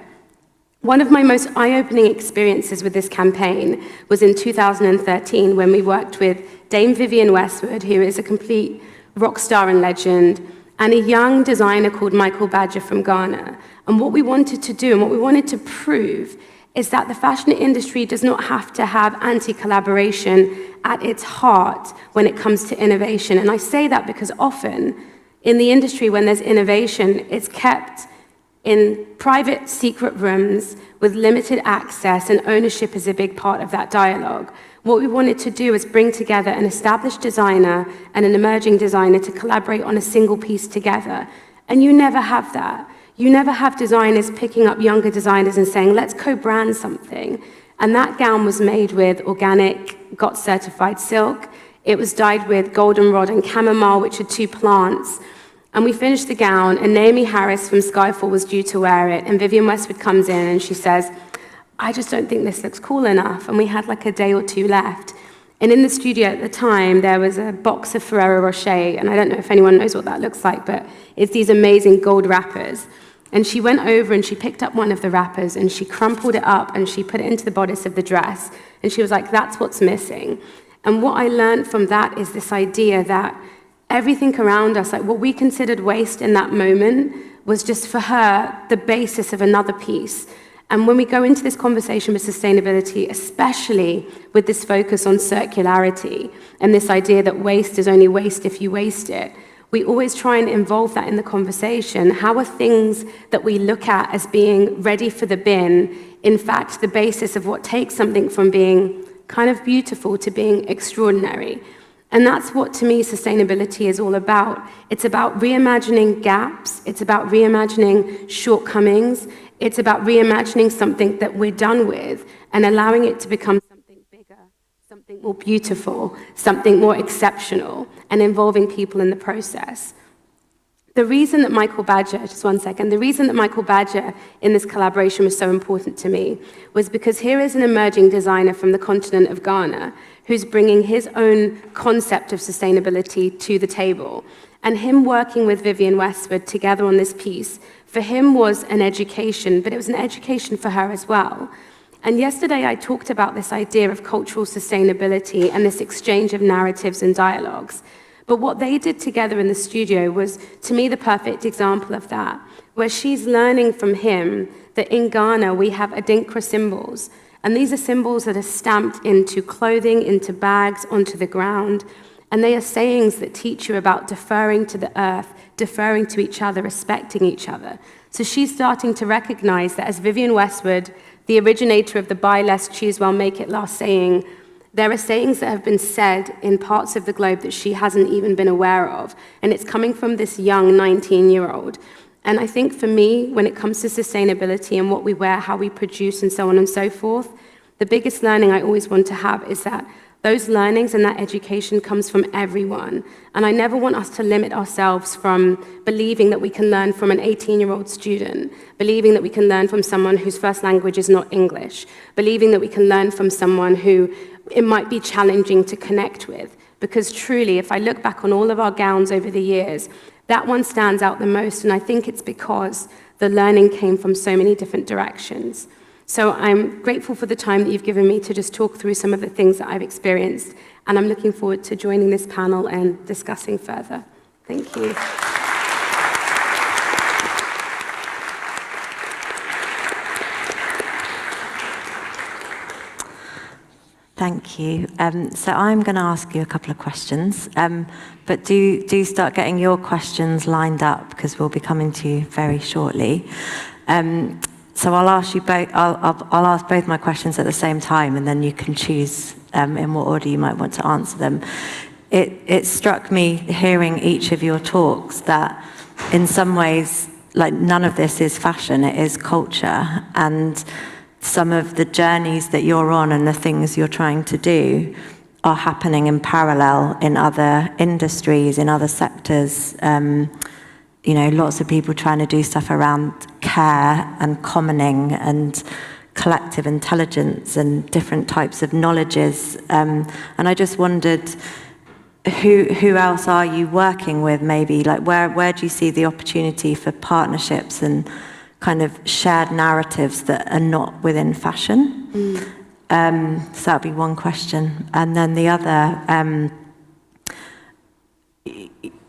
One of my most eye-opening experiences with this campaign was in 2013 when we worked with Dame Vivienne Westwood, who is a complete rock star and legend, and a young designer called Michael Badger from Ghana. And what we wanted to do and what we wanted to prove is that the fashion industry does not have to have anti-collaboration at its heart when it comes to innovation. And I say that because often in the industry, when there's innovation, it's kept in private secret rooms with limited access, and ownership is a big part of that dialogue. What we wanted to do is bring together an established designer and an emerging designer to collaborate on a single piece together. And you never have that. You never have designers picking up younger designers and saying, let's co-brand something. And that gown was made with organic, GOTS certified silk. It was dyed with goldenrod and chamomile, which are two plants. And we finished the gown, and Naomi Harris from Skyfall was due to wear it. And Vivienne Westwood comes in and she says, I just don't think this looks cool enough. And we had like a day or two left. And in the studio at the time, there was a box of Ferrero Rocher, and I don't know if anyone knows what that looks like, but it's these amazing gold wrappers. And she went over and she picked up one of the wrappers and she crumpled it up and she put it into the bodice of the dress. And she was like, that's what's missing. And what I learned from that is this idea that everything around us, like what we considered waste in that moment, was just for her the basis of another piece. And when we go into this conversation with sustainability, especially with this focus on circularity and this idea that waste is only waste if you waste it, we always try and involve that in the conversation. How are things that we look at as being ready for the bin, in fact, the basis of what takes something from being kind of beautiful to being extraordinary? And that's what, to me, sustainability is all about. It's about reimagining gaps. It's about reimagining shortcomings. It's about reimagining something that we're done with and allowing it to become something bigger, something more beautiful, something more exceptional, and involving people in the process. The reason that Michael Badger, just one second, the reason that Michael Badger in this collaboration was so important to me was because here is an emerging designer from the continent of Ghana who's bringing his own concept of sustainability to the table. And him working with Vivienne Westwood together on this piece, for him was an education, but it was an education for her as well. And yesterday I talked about this idea of cultural sustainability and this exchange of narratives and dialogues. But what they did together in the studio was, to me, the perfect example of that, where she's learning from him that in Ghana we have Adinkra symbols. And these are symbols that are stamped into clothing, into bags, onto the ground. And they are sayings that teach you about deferring to the earth, deferring to each other, respecting each other. So she's starting to recognize that as Vivienne Westwood, the originator of the buy less, choose well, make it last saying, there are sayings that have been said in parts of the globe that she hasn't even been aware of. And it's coming from this young 19-year-old. And I think for me, when it comes to sustainability and what we wear, how we produce, and so on and so forth, the biggest learning I always want to have is that those learnings and that education comes from everyone. And I never want us to limit ourselves from believing that we can learn from an 18-year-old student, believing that we can learn from someone whose first language is not English, believing that we can learn from someone who it might be challenging to connect with. Because truly, if I look back on all of our gowns over the years, that one stands out the most, and I think it's because the learning came from so many different directions. So I'm grateful for the time that you've given me to just talk through some of the things that I've experienced, and I'm looking forward to joining this panel and discussing further. Thank you. thank you. So I'm going to ask you a couple of questions, but do start getting your questions lined up because we'll be coming to you very shortly. So I'll ask you both. I'll ask both my questions at the same time, and then you can choose in what order you might want to answer them. It struck me hearing each of your talks that in some ways, like, none of this is fashion, it is culture, and some of the journeys that you're on and the things you're trying to do are happening in parallel in other industries, in other sectors. You know, lots of people trying to do stuff around care and commoning and collective intelligence and different types of knowledges. And I just wondered, who else are you working with, maybe? Like, where do you see the opportunity for partnerships and kind of shared narratives that are not within fashion? So that'd be one question. And then the other,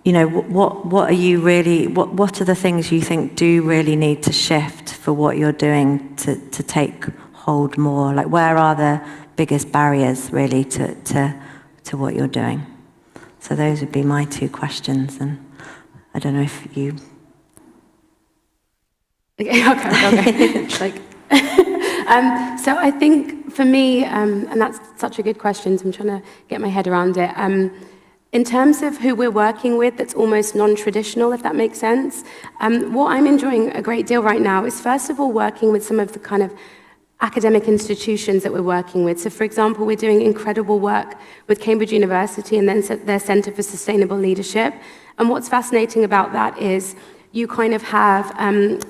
you know, what are you really, what are the things you think do really need to shift for what you're doing to take hold more? Like, where are the biggest barriers really to what you're doing? So those would be my two questions, and I don't know if you... Okay. So I think for me, and that's such a good question, so I'm trying to get my head around it. In terms of who we're working with, that's almost non-traditional, if that makes sense. What I'm enjoying a great deal right now is, first of all, working with some of the kind of academic institutions that we're working with. So, for example, we're doing incredible work with Cambridge University and then their Centre for Sustainable Leadership. And what's fascinating about that is you kind of have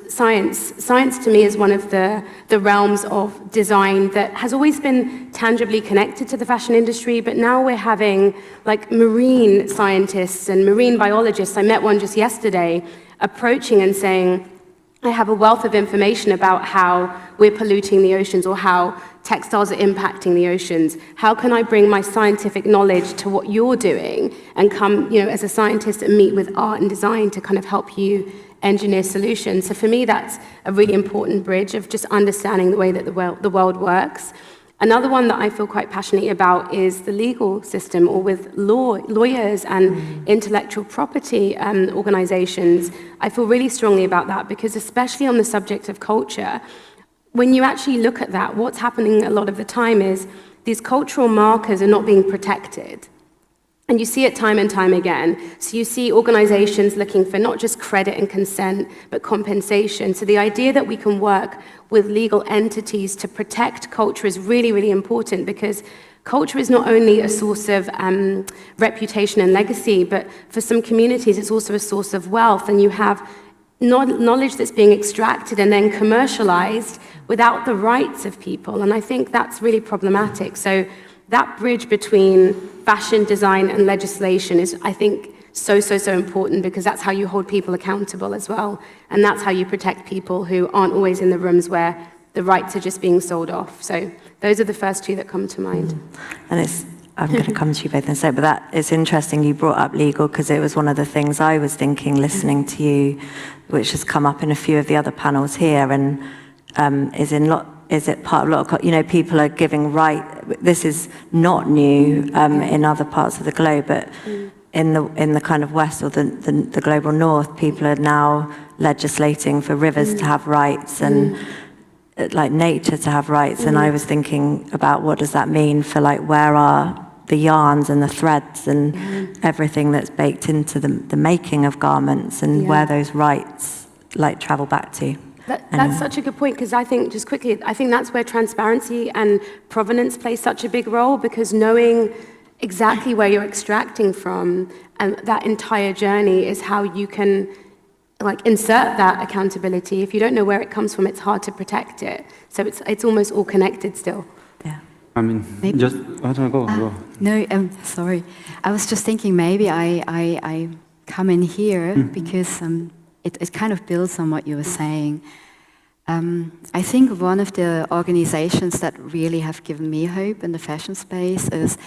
science. Science, to me, is one of the realms of design that has always been tangibly connected to the fashion industry, but now we're having, like, marine scientists and marine biologists. I met one just yesterday approaching and saying, I have a wealth of information about how we're polluting the oceans or how textiles are impacting the oceans. How can I bring my scientific knowledge to what you're doing and come, you know, as a scientist and meet with art and design to kind of help you engineer solutions? So for me, that's a really important bridge of just understanding the way that the world works. Another one that I feel quite passionately about is the legal system, or with lawyers and intellectual property organizations. I feel really strongly about that because, especially on the subject of culture, when you actually look at that, what's happening a lot of the time is these cultural markers are not being protected. And you see it time and time again. So you see organizations looking for not just credit and consent, but compensation. So the idea that we can work with legal entities to protect culture is really, really important, because culture is not only a source of reputation and legacy, but for some communities, it's also a source of wealth. And you have knowledge that's being extracted and then commercialized without the rights of people. And I think that's really problematic. So that bridge between fashion, design, and legislation is, I think, so important, because that's how you hold people accountable as well. And that's how you protect people who aren't always in the rooms where the rights are just being sold off. So those are the first two that come to mind. And I'm going to come to you both in a sec, but that is interesting you brought up legal, because it was one of the things I was thinking listening to you, which has come up in a few of the other panels here, and is it part of a lot of, you know, people are giving this is not new in other parts of the globe, but in the kind of West or the global North, people are now legislating for rivers to have rights and like nature to have rights. And I was thinking about, what does that mean for, like, where are the yarns and the threads and everything that's baked into the making of garments, and where those rights, like, travel back to. That's such a good point, because I think, just quickly, I think that's where transparency and provenance play such a big role, because knowing exactly where you're extracting from and that entire journey is how you can, like, insert that accountability. If you don't know where it comes from, it's hard to protect it. So it's almost all connected still. Yeah. I mean, maybe. just, I don't know, go. No, sorry. I was just thinking maybe I come in here because it kind of builds on what you were saying. I think one of the organizations that really have given me hope in the fashion space is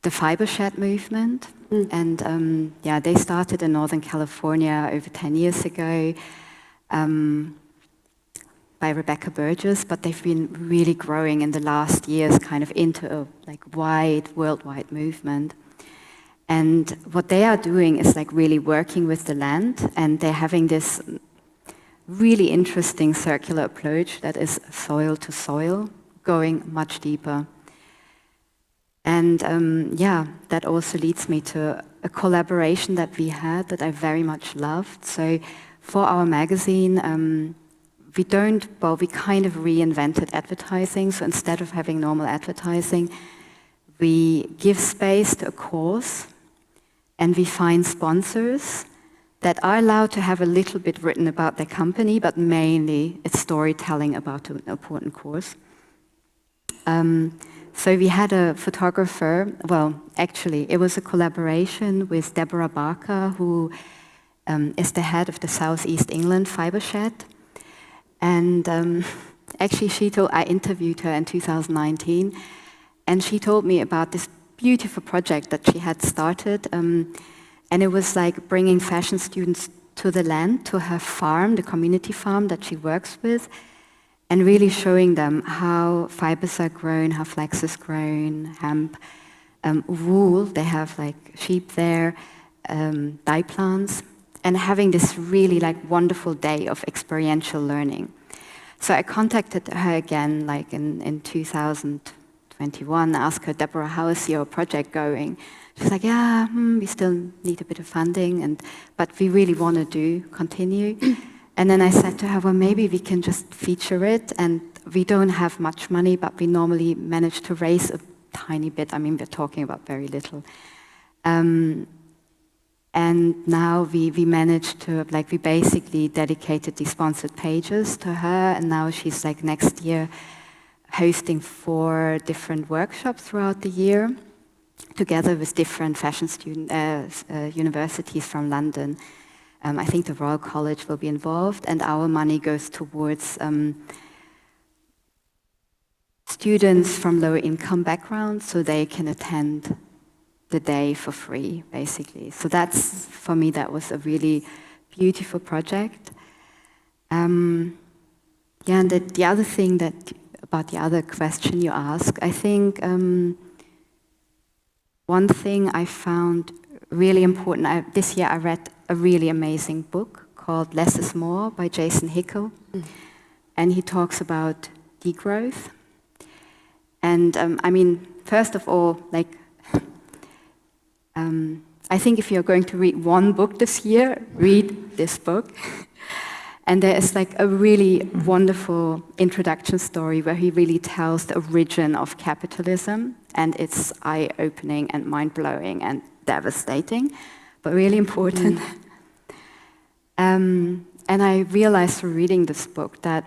the Fiber Shed movement. And they started in Northern California over 10 years ago. by Rebecca Burgess, but they've been really growing in the last years kind of into a like wide, worldwide movement. And what they are doing is like really working with the land, and they're having this really interesting circular approach that is soil to soil, going much deeper. And yeah, that also leads me to a collaboration that we had that I very much loved. So for our magazine, we kind of reinvented advertising. So instead of having normal advertising, we give space to a cause, and we find sponsors that are allowed to have a little bit written about their company, but mainly it's storytelling about an important cause. So we had a photographer, well, actually, it was a collaboration with Deborah Barker, who is the head of the Southeast England Fibre Shed. And actually, I interviewed her in 2019, and she told me about this beautiful project that she had started. And it was like bringing fashion students to the land, to her farm, the community farm that she works with, and really showing them how fibers are grown, how flax is grown, hemp, wool, they have like sheep there, dye plants, and having this really like wonderful day of experiential learning. So I contacted her again like in 2021, asked her, Deborah, how is your project going? She's like, yeah, we still need a bit of funding, but we really want to continue. And then I said to her, well, maybe we can just feature it, and we don't have much money, but we normally manage to raise a tiny bit. I mean, we're talking about very little. And now we managed to, like, we basically dedicated these sponsored pages to her, and now she's, like, next year hosting 4 different workshops throughout the year, together with different fashion universities from London. I think the Royal College will be involved, and our money goes towards students from lower income backgrounds, so they can attend the day for free, basically. So that's, for me, that was a really beautiful project. Yeah, and the other thing about the other question you asked, I think one thing I found really important, this year I read a really amazing book called Less is More by Jason Hickel. And he talks about degrowth. And I mean, first of all, like, I think if you're going to read one book this year, read this book. And there is like a really wonderful introduction story where he really tells the origin of capitalism, and it's eye-opening and mind-blowing and devastating, but really important. And I realized through reading this book that,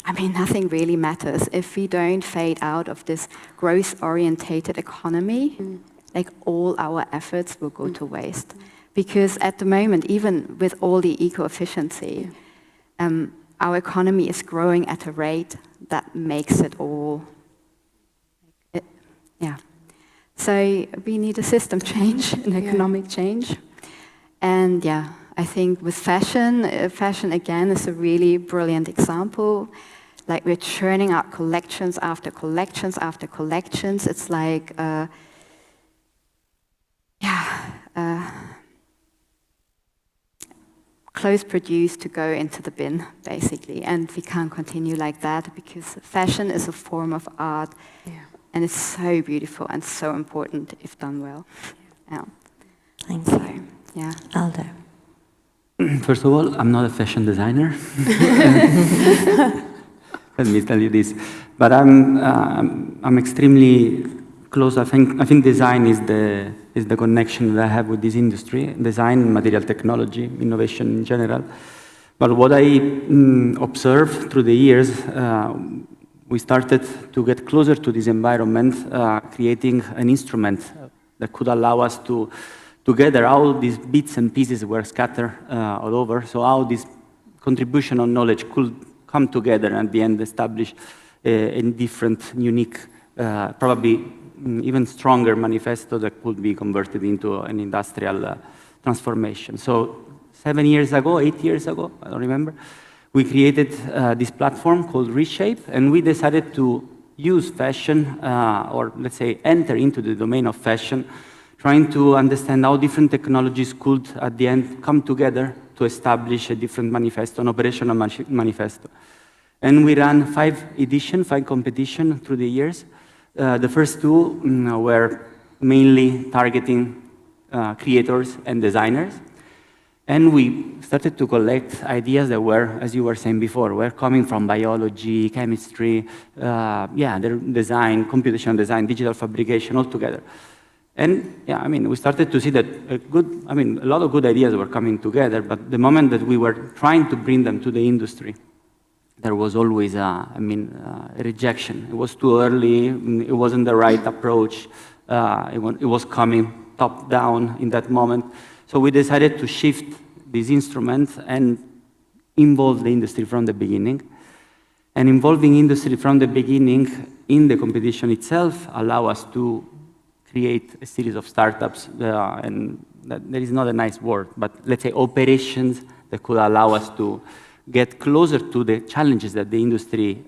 I mean, nothing really matters if we don't fade out of this growth-orientated economy. Like, all our efforts will go to waste. Because at the moment, even with all the eco-efficiency, our economy is growing at a rate that makes it all, yeah. So we need a system change, an economic change. And yeah, I think with fashion, fashion again is a really brilliant example. Like, we're churning out collections after collections after collections. It's like, clothes produced to go into the bin, basically. And we can't continue like that, because fashion is a form of art. And it's so beautiful and so important if done well. Yeah. Thank you. Yeah. Aldo. First of all, I'm not a fashion designer. Let me tell you this. But I'm extremely close. I think design is the connection that I have with this industry. Design, material technology, innovation in general. But what I observed through the years, we started to get closer to this environment, creating an instrument that could allow us to gather all these bits and pieces were scattered all over. So how this contribution of knowledge could come together and at the end establish a different, unique, probably even stronger manifesto that could be converted into an industrial transformation. So 7 years ago, 8 years ago, I don't remember, we created this platform called Reshape, and we decided to use fashion, or let's say enter into the domain of fashion, trying to understand how different technologies could, at the end, come together to establish a different manifesto, an operational manifesto. And we ran 5 editions, 5 competitions through the years. The first 2 were mainly targeting creators and designers. And we started to collect ideas that were, as you were saying before, were coming from biology, chemistry, design, computational design, digital fabrication, all together. And yeah, I mean, we started to see that a lot of good ideas were coming together, but the moment that we were trying to bring them to the industry, there was always a rejection. It was too early, it wasn't the right approach, it was coming top down in that moment. So we decided to shift this instrument and involve the industry from the beginning. And involving industry from the beginning in the competition itself allow us to create a series of startups, and there is not a nice word, but let's say operations that could allow us to get closer to the challenges that the industry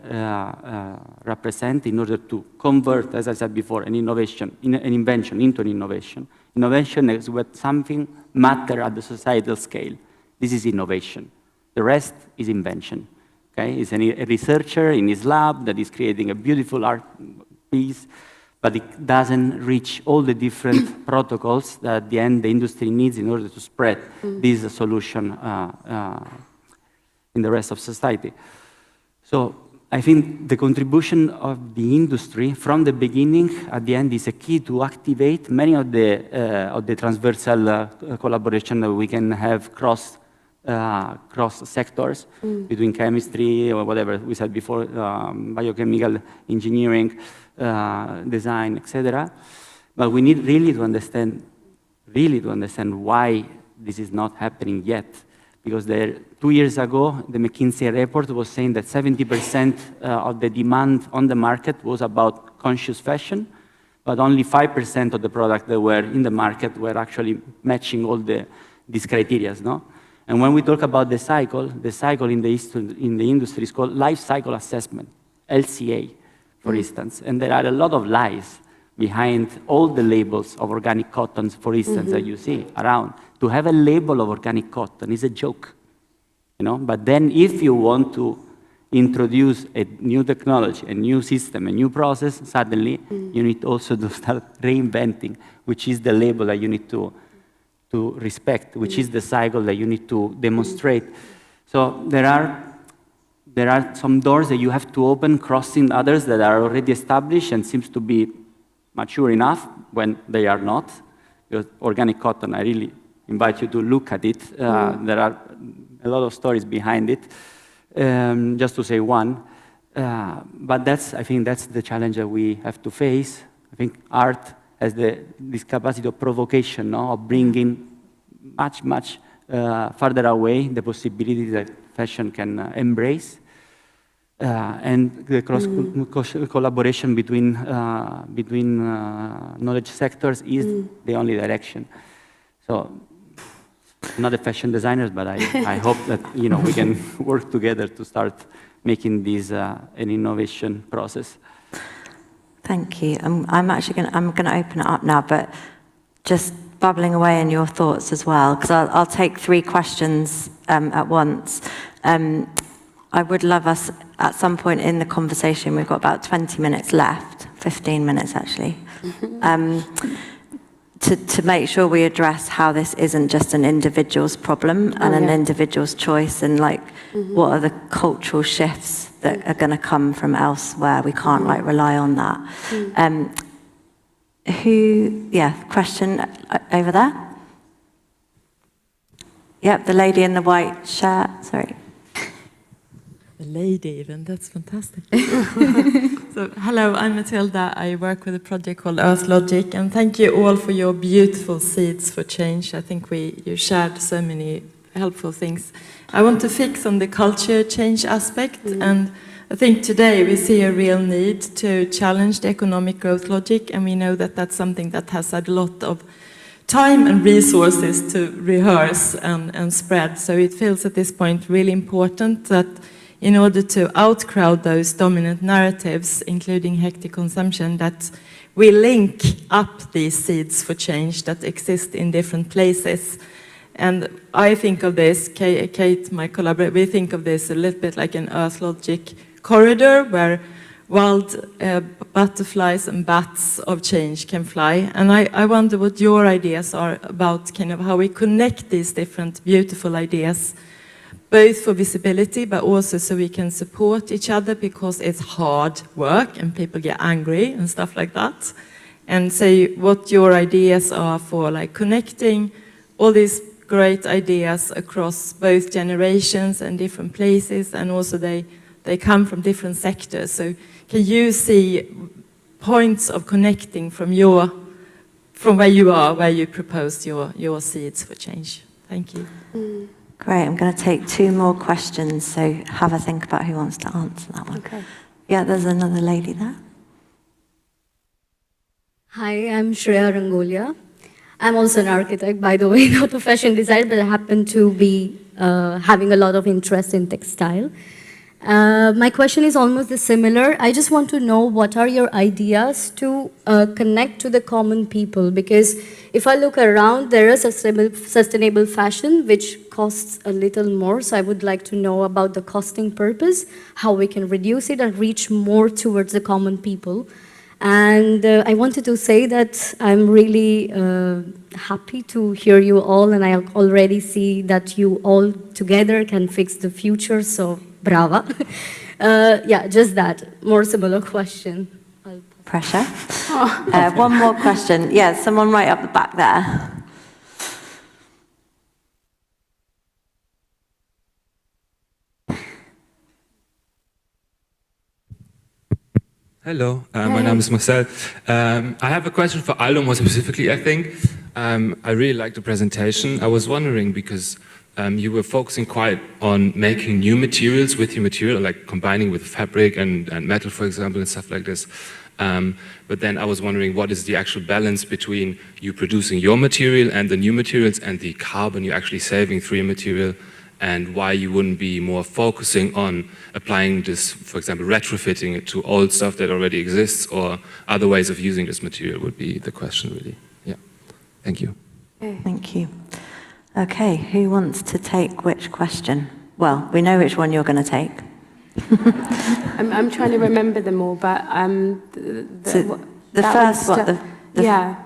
represent in order to convert, as I said before, an invention into an innovation. Innovation is what something matters at the societal scale. This is innovation. The rest is invention. Okay? It's a researcher in his lab that is creating a beautiful art piece, but it doesn't reach all the different protocols that at the end the industry needs in order to spread this solution in the rest of society. So I think the contribution of the industry from the beginning at the end is a key to activate many of the transversal collaboration that we can have cross sectors between chemistry or whatever we said before, biochemical engineering, design, etc. But we need really to understand why this is not happening yet. Because 2 years ago, the McKinsey report was saying that 70% of the demand on the market was about conscious fashion, but only 5% of the products that were in the market were actually matching all these criteria, no? And when we talk about the cycle in the industry is called life cycle assessment, LCA, for instance. And there are a lot of lies behind all the labels of organic cottons, for instance, that you see around. To have a label of organic cotton is a joke, you know? But then if you want to introduce a new technology, a new system, a new process, suddenly you need also to start reinventing, which is the label that you need to respect, which is the cycle that you need to demonstrate. So there are some doors that you have to open, crossing others that are already established and seems to be mature enough when they are not. Because organic cotton, I really invite you to look at it. There are a lot of stories behind it, just to say one. But I think that's the challenge that we have to face. I think art has this capacity of provocation, no? Of bringing much farther away the possibility that fashion can embrace. And the collaboration between knowledge sectors is the only direction. So, not a fashion designer, but I hope that we can work together to start making this an innovation process. Thank you. I'm going to open it up now, but just bubbling away in your thoughts as well, because I'll take 3 questions at once. I would love us at some point in the conversation, we've got about 20 minutes left, 15 minutes actually, to make sure we address how this isn't just an individual's problem and an individual's choice, and what are the cultural shifts that are going to come from elsewhere. We can't rely on that. Question over there. Yep, the lady in the white shirt, sorry. A lady even, that's fantastic. So, hello, I'm Matilda. I work with a project called Earth Logic, and thank you all for your beautiful seeds for change. I think you shared so many helpful things. I want to fix on the culture change aspect, and I think today we see a real need to challenge the economic growth logic, and we know that that's something that has had a lot of time and resources to rehearse and spread. So it feels at this point really important that in order to outcrowd those dominant narratives, including hectic consumption, that we link up these seeds for change that exist in different places. And I think of this, Kate, my collaborator, we think of this a little bit like an Earth Logic corridor where wild butterflies and bats of change can fly. And I wonder what your ideas are about kind of how we connect these different beautiful ideas, both for visibility, but also so we can support each other, because it's hard work and people get angry and stuff like that. And say what your ideas are for like connecting all these great ideas across both generations and different places, and also they come from different sectors. So can you see points of connecting from where you are, where you proposed your seeds for change? Thank you. Great, I'm going to take 2 more questions, so have a think about who wants to answer that one. Okay. Yeah, there's another lady there. Hi, I'm Shreya Rangolia. I'm also an architect, by the way, not a fashion designer, but I happen to be having a lot of interest in textile. My question is almost similar. I just want to know what are your ideas to connect to the common people, because if I look around, there is sustainable fashion which costs a little more, so I would like to know about the costing purpose, how we can reduce it and reach more towards the common people. And I wanted to say that I'm really happy to hear you all, and I already see that you all together can fix the future, so brava. Yeah, just that. More similar question. Pressure. One more question. Yeah, someone right up the back there. Hello, my name is Marcel. I have a question for Aldo more specifically, I think. I really liked the presentation. I was wondering, because you were focusing quite on making new materials with your material, like combining with fabric and metal, for example, and stuff like this. But then I was wondering, what is the actual balance between you producing your material and the new materials and the carbon you're actually saving through your material, and why you wouldn't be more focusing on applying this, for example, retrofitting it to old stuff that already exists, or other ways of using this material would be the question, really. Yeah. Thank you. Thank you. Okay, who wants to take which question? Well, we know which one you're going to take. I'm trying to remember them all, but the first one. Yeah.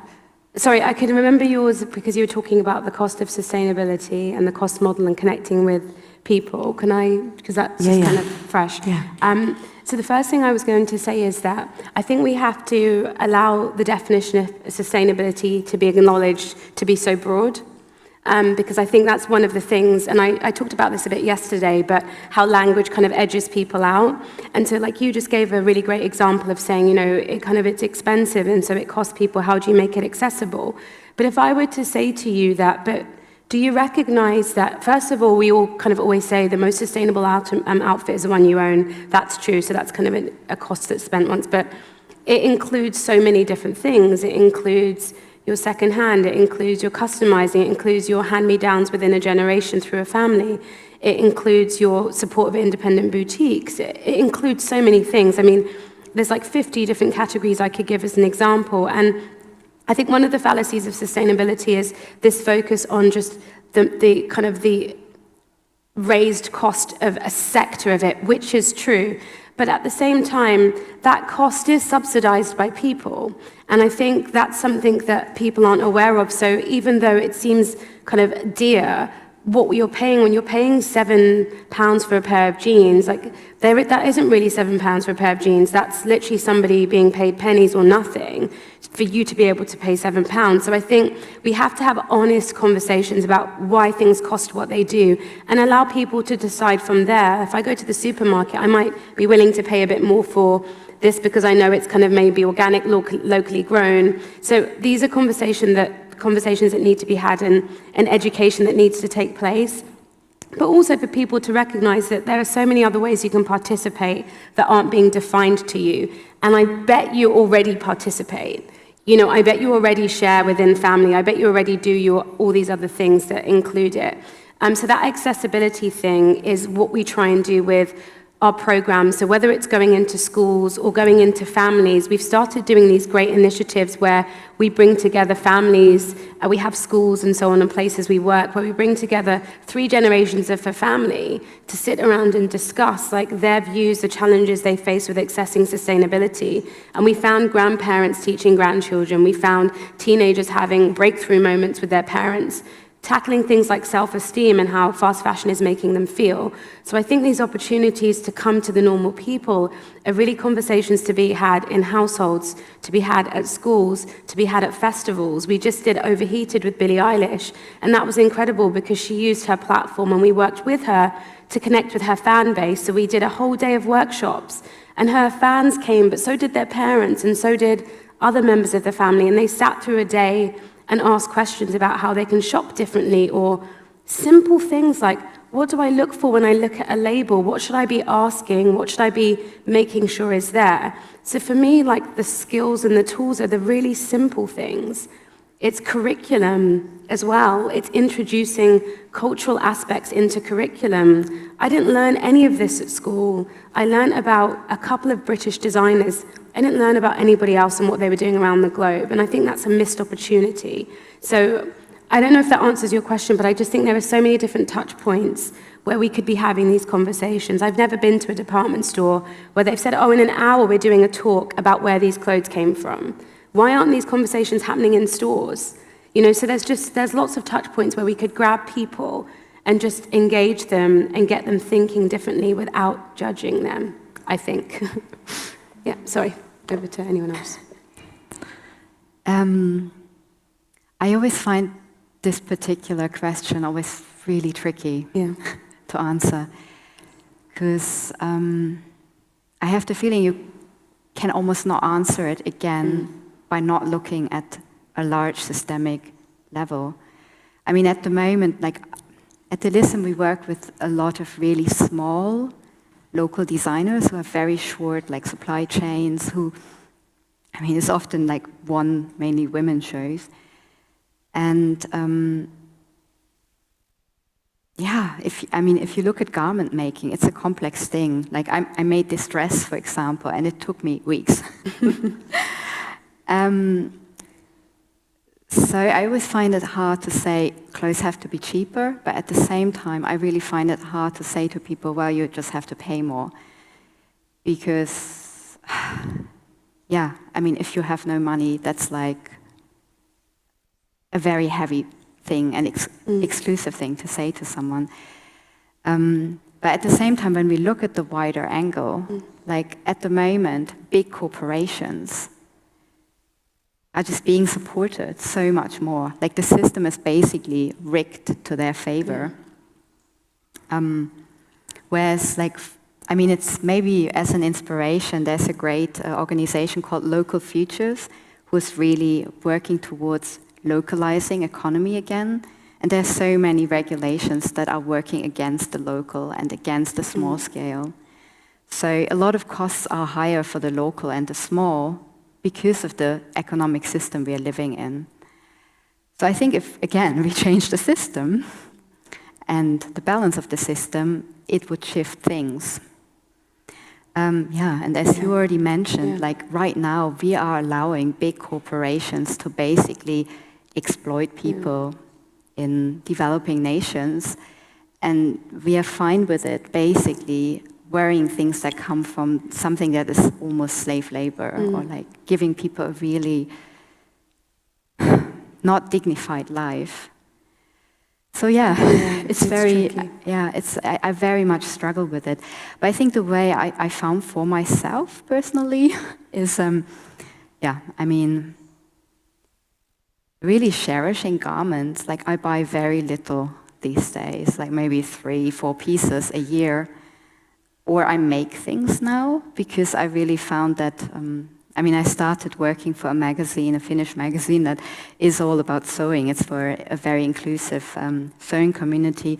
Sorry, I can remember yours because you were talking about the cost of sustainability and the cost model and connecting with people. Can I, because that's just kind of fresh. Yeah. So the first thing I was going to say is that I think we have to allow the definition of sustainability to be acknowledged to be so broad. Because I think that's one of the things, and I talked about this a bit yesterday, but how language kind of edges people out. And so like you just gave a really great example of saying, you know, it's expensive and so it costs people, how do you make it accessible? But if I were to say to you that, but do you recognize that, first of all, we all kind of always say the most sustainable outfit is the one you own. That's true, so that's kind of a cost that's spent once, but it includes so many different things. It includes your second-hand, it includes your customizing, it includes your hand-me-downs within a generation through a family, it includes your support of independent boutiques, it includes so many things. I mean, there's like 50 different categories I could give as an example, and I think one of the fallacies of sustainability is this focus on just the kind of the raised cost of a sector of it, which is true. But at the same time, that cost is subsidized by people. And I think that's something that people aren't aware of. So even though it seems kind of dear, what you're paying, when you're paying £7 for a pair of jeans, like that isn't really £7 for a pair of jeans. That's literally somebody being paid pennies or nothing for you to be able to pay £7. So I think we have to have honest conversations about why things cost what they do and allow people to decide from there. If I go to the supermarket, I might be willing to pay a bit more for this because I know it's kind of maybe organic, locally grown. So these are conversations that need to be had and education that needs to take place. But also for people to recognize that there are so many other ways you can participate that aren't being defined to you. And I bet you already participate. I bet you already share within family. I bet you already do all these other things that include it. So that accessibility thing is what we try and do with our programs. So whether it's going into schools or going into families, we've started doing these great initiatives where we bring together families, we have schools and so on and places we work, where we bring together 3 generations of a family to sit around and discuss like their views, the challenges they face with accessing sustainability. And we found grandparents teaching grandchildren. We found teenagers having breakthrough moments with their parents, tackling things like self-esteem and how fast fashion is making them feel. So I think these opportunities to come to the normal people are really conversations to be had in households, to be had at schools, to be had at festivals. We just did Overheated with Billie Eilish, and that was incredible because she used her platform and we worked with her to connect with her fan base. So we did a whole day of workshops, and her fans came, but so did their parents, and so did other members of the family, and they sat through a day and ask questions about how they can shop differently, or simple things like, what do I look for when I look at a label? What should I be asking? What should I be making sure is there? So for me, like the skills and the tools are the really simple things. It's curriculum as well. It's introducing cultural aspects into curriculum. I didn't learn any of this at school. I learned about a couple of British designers. I didn't learn about anybody else and what they were doing around the globe. And I think that's a missed opportunity. So I don't know if that answers your question, but I just think there are so many different touch points where we could be having these conversations. I've never been to a department store where they've said, oh, in an hour we're doing a talk about where these clothes came from. Why aren't these conversations happening in stores? So there's lots of touch points where we could grab people and just engage them and get them thinking differently without judging them, I think. Yeah, sorry, over to anyone else. I always find this particular question always really tricky to answer, because I have the feeling you can almost not answer it again by not looking at a large systemic level. I mean, at the moment, like at the Lissome, we work with a lot of really small local designers who have very short like supply chains, who, I mean, it's often like one, mainly women shows. And if you look at garment making, it's a complex thing. Like I made this dress, for example, and it took me weeks. So I always find it hard to say clothes have to be cheaper, but at the same time, I really find it hard to say to people, well, you just have to pay more. Because, if you have no money, that's like a very heavy thing, an exclusive thing to say to someone. But at the same time, when we look at the wider angle, like at the moment, big corporations are just being supported so much more. Like the system is basically rigged to their favor. Whereas it's maybe as an inspiration, there's a great organization called Local Futures, who's really working towards localizing economy again. And there's so many regulations that are working against the local and against the small scale. So a lot of costs are higher for the local and the small because of the economic system we are living in. So I think if, again, we change the system and the balance of the system, it would shift things. And as you already mentioned, like right now, we are allowing big corporations to basically exploit people in developing nations, and we are fine with it, basically wearing things that come from something that is almost slave labor, or like giving people a really not dignified life. So it's very, I very much struggle with it. But I think the way I found for myself personally is, really cherishing garments. Like I buy very little these days, like maybe 3-4 pieces a year. Or I make things now, because I really found that, I started working for a Finnish magazine that is all about sewing. It's for a very inclusive sewing community.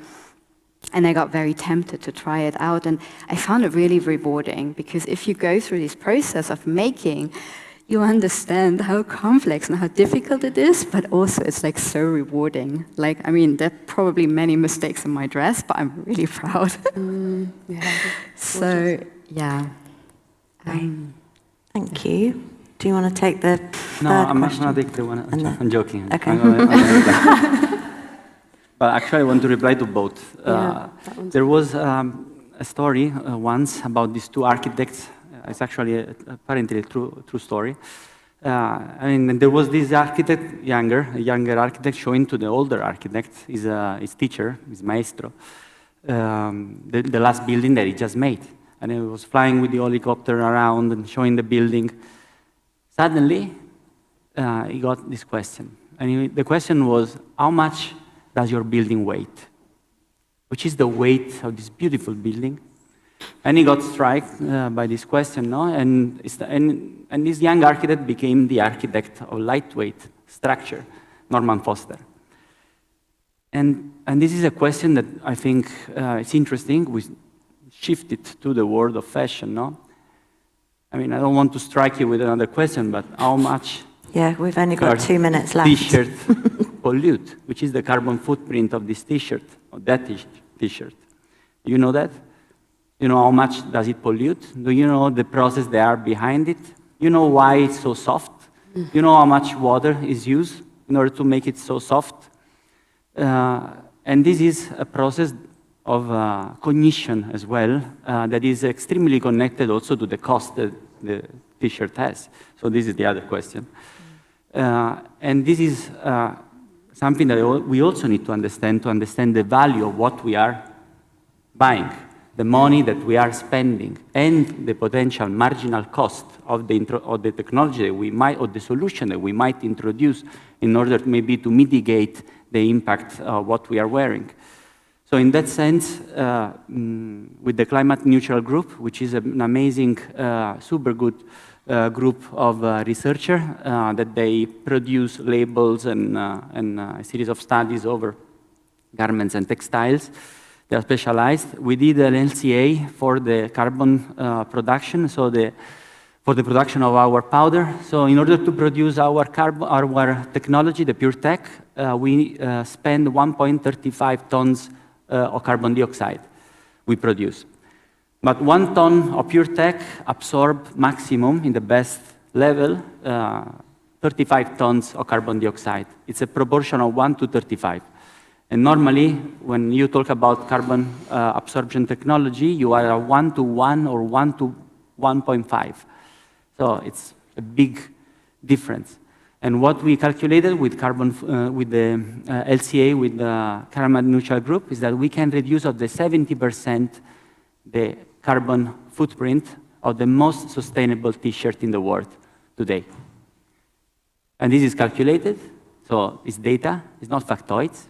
And I got very tempted to try it out. And I found it really rewarding, because if you go through this process of making, you understand how complex and how difficult it is, but also it's like so rewarding. Like, I mean, there are probably many mistakes in my dress, but I'm really proud. So, yeah. Thank you. Do you want to take the No, third I'm not question? going to take the one. I'm joking. Okay. But actually, I want to reply to both. There was a story once about these two architects. It's actually apparently a true story. I mean, there was this architect, younger architect, showing to the older architect, his teacher, his maestro, the last building that he just made. And he was flying with the helicopter around and showing the building. Suddenly, he got this question. And the question was, how much does your building weigh? Which is the weight of this beautiful building? And he got struck by this question, no? And this young architect became the architect of lightweight structure, Norman Foster. And this is a question that I think is interesting. We shifted to the world of fashion, no? I mean, I don't want to strike you with another question, but how much... Yeah, we've only got 2 minutes left. T-shirt pollute, which is the carbon footprint of this T-shirt, of that T-shirt. Do you know that? You know how much does it pollute? Do you know the process they are behind it? You know why it's so soft? You know how much water is used in order to make it so soft? And this is a process of cognition as well that is extremely connected also to the cost that the T-shirt has. So this is the other question. And this is something that we also need to understand the value of what we are buying, the money that we are spending, and the potential marginal cost of the technology that we might, or the solution that we might introduce in order maybe to mitigate the impact of what we are wearing. So in that sense, with the Climate Neutral Group, which is an amazing, super good group of researchers that they produce labels and a series of studies over garments and textiles. They are specialized. We did an LCA for the carbon production, so for the production of our powder. So in order to produce our technology, the Wearpure.tech, we spend 1.35 tons of carbon dioxide we produce. But 1 ton of Wearpure.tech absorbs maximum, in the best level, 35 tons of carbon dioxide. It's a proportion of 1 to 35. And normally, when you talk about carbon absorption technology, you are a 1 to 1 or 1 to 1.5. So it's a big difference. And what we calculated with with the LCA, with the Climate Neutral Group, is that we can reduce up to 70% the carbon footprint of the most sustainable T-shirt in the world today. And this is calculated, so it's data, it's not factoids.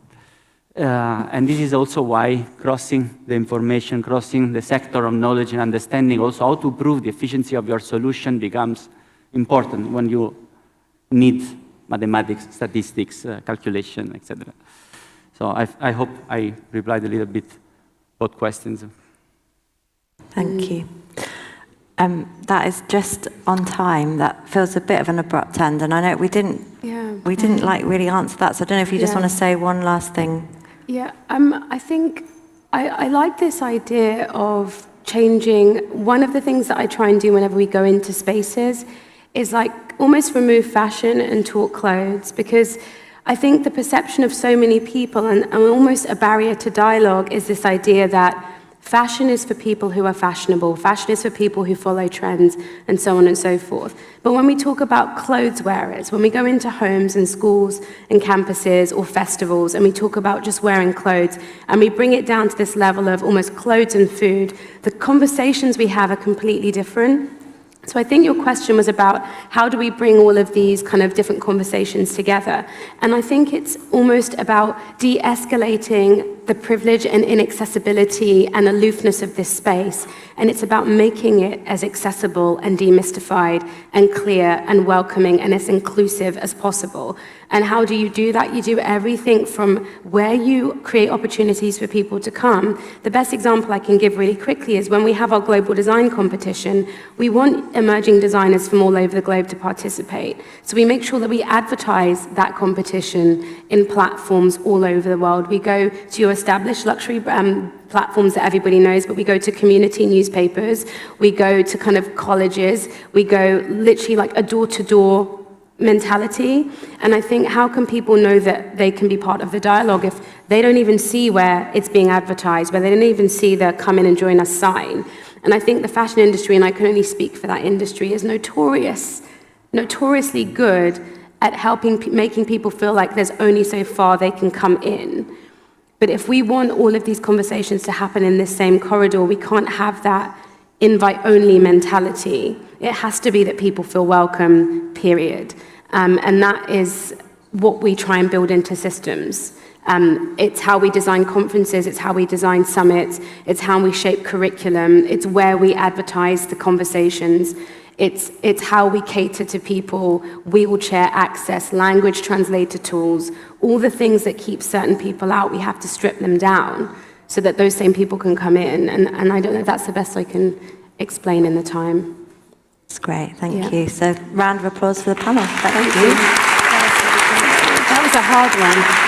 And this is also why crossing the information, crossing the sector of knowledge and understanding, also how to prove the efficiency of your solution becomes important when you need mathematics, statistics, calculation, etc. So I hope I replied a little bit both questions. Thank you. That is just on time. That feels a bit of an abrupt end, and I know we didn't like really answer that. So I don't know if you just want to say one last thing. Yeah, I think I like this idea of changing. One of the things that I try and do whenever we go into spaces is like almost remove fashion and talk clothes, because I think the perception of so many people and almost a barrier to dialogue is this idea that fashion is for people who are fashionable, fashion is for people who follow trends, and so on and so forth. But when we talk about clothes wearers, when we go into homes and schools and campuses or festivals, and we talk about just wearing clothes, and we bring it down to this level of almost clothes and food, the conversations we have are completely different. So I think your question was about how do we bring all of these kind of different conversations together? And I think it's almost about de-escalating the privilege and inaccessibility and aloofness of this space. And it's about making it as accessible and demystified and clear and welcoming and as inclusive as possible. And how do you do that? You do everything from where you create opportunities for people to come. The best example I can give really quickly is when we have our global design competition, we want emerging designers from all over the globe to participate. So we make sure that we advertise that competition in platforms all over the world. We go to your established luxury platforms that everybody knows, but we go to community newspapers, we go to kind of colleges, we go literally like a door-to-door mentality. And I think, how can people know that they can be part of the dialogue if they don't even see where it's being advertised, where they don't even see the come in and join us sign? And I think the fashion industry, and I can only speak for that industry, is notoriously good at making people feel like there's only so far they can come in. But if we want all of these conversations to happen in this same corridor, we can't have that invite-only mentality. It has to be that people feel welcome, period. And that is what we try and build into systems. It's how we design conferences, it's how we design summits, it's how we shape curriculum, it's where we advertise the conversations, it's how we cater to people, wheelchair access, language translator tools, all the things that keep certain people out, we have to strip them down so that those same people can come in. And I don't know if that's the best I can explain in the time. That's great, thank you. So round of applause for the panel. Thank you. That was a hard one.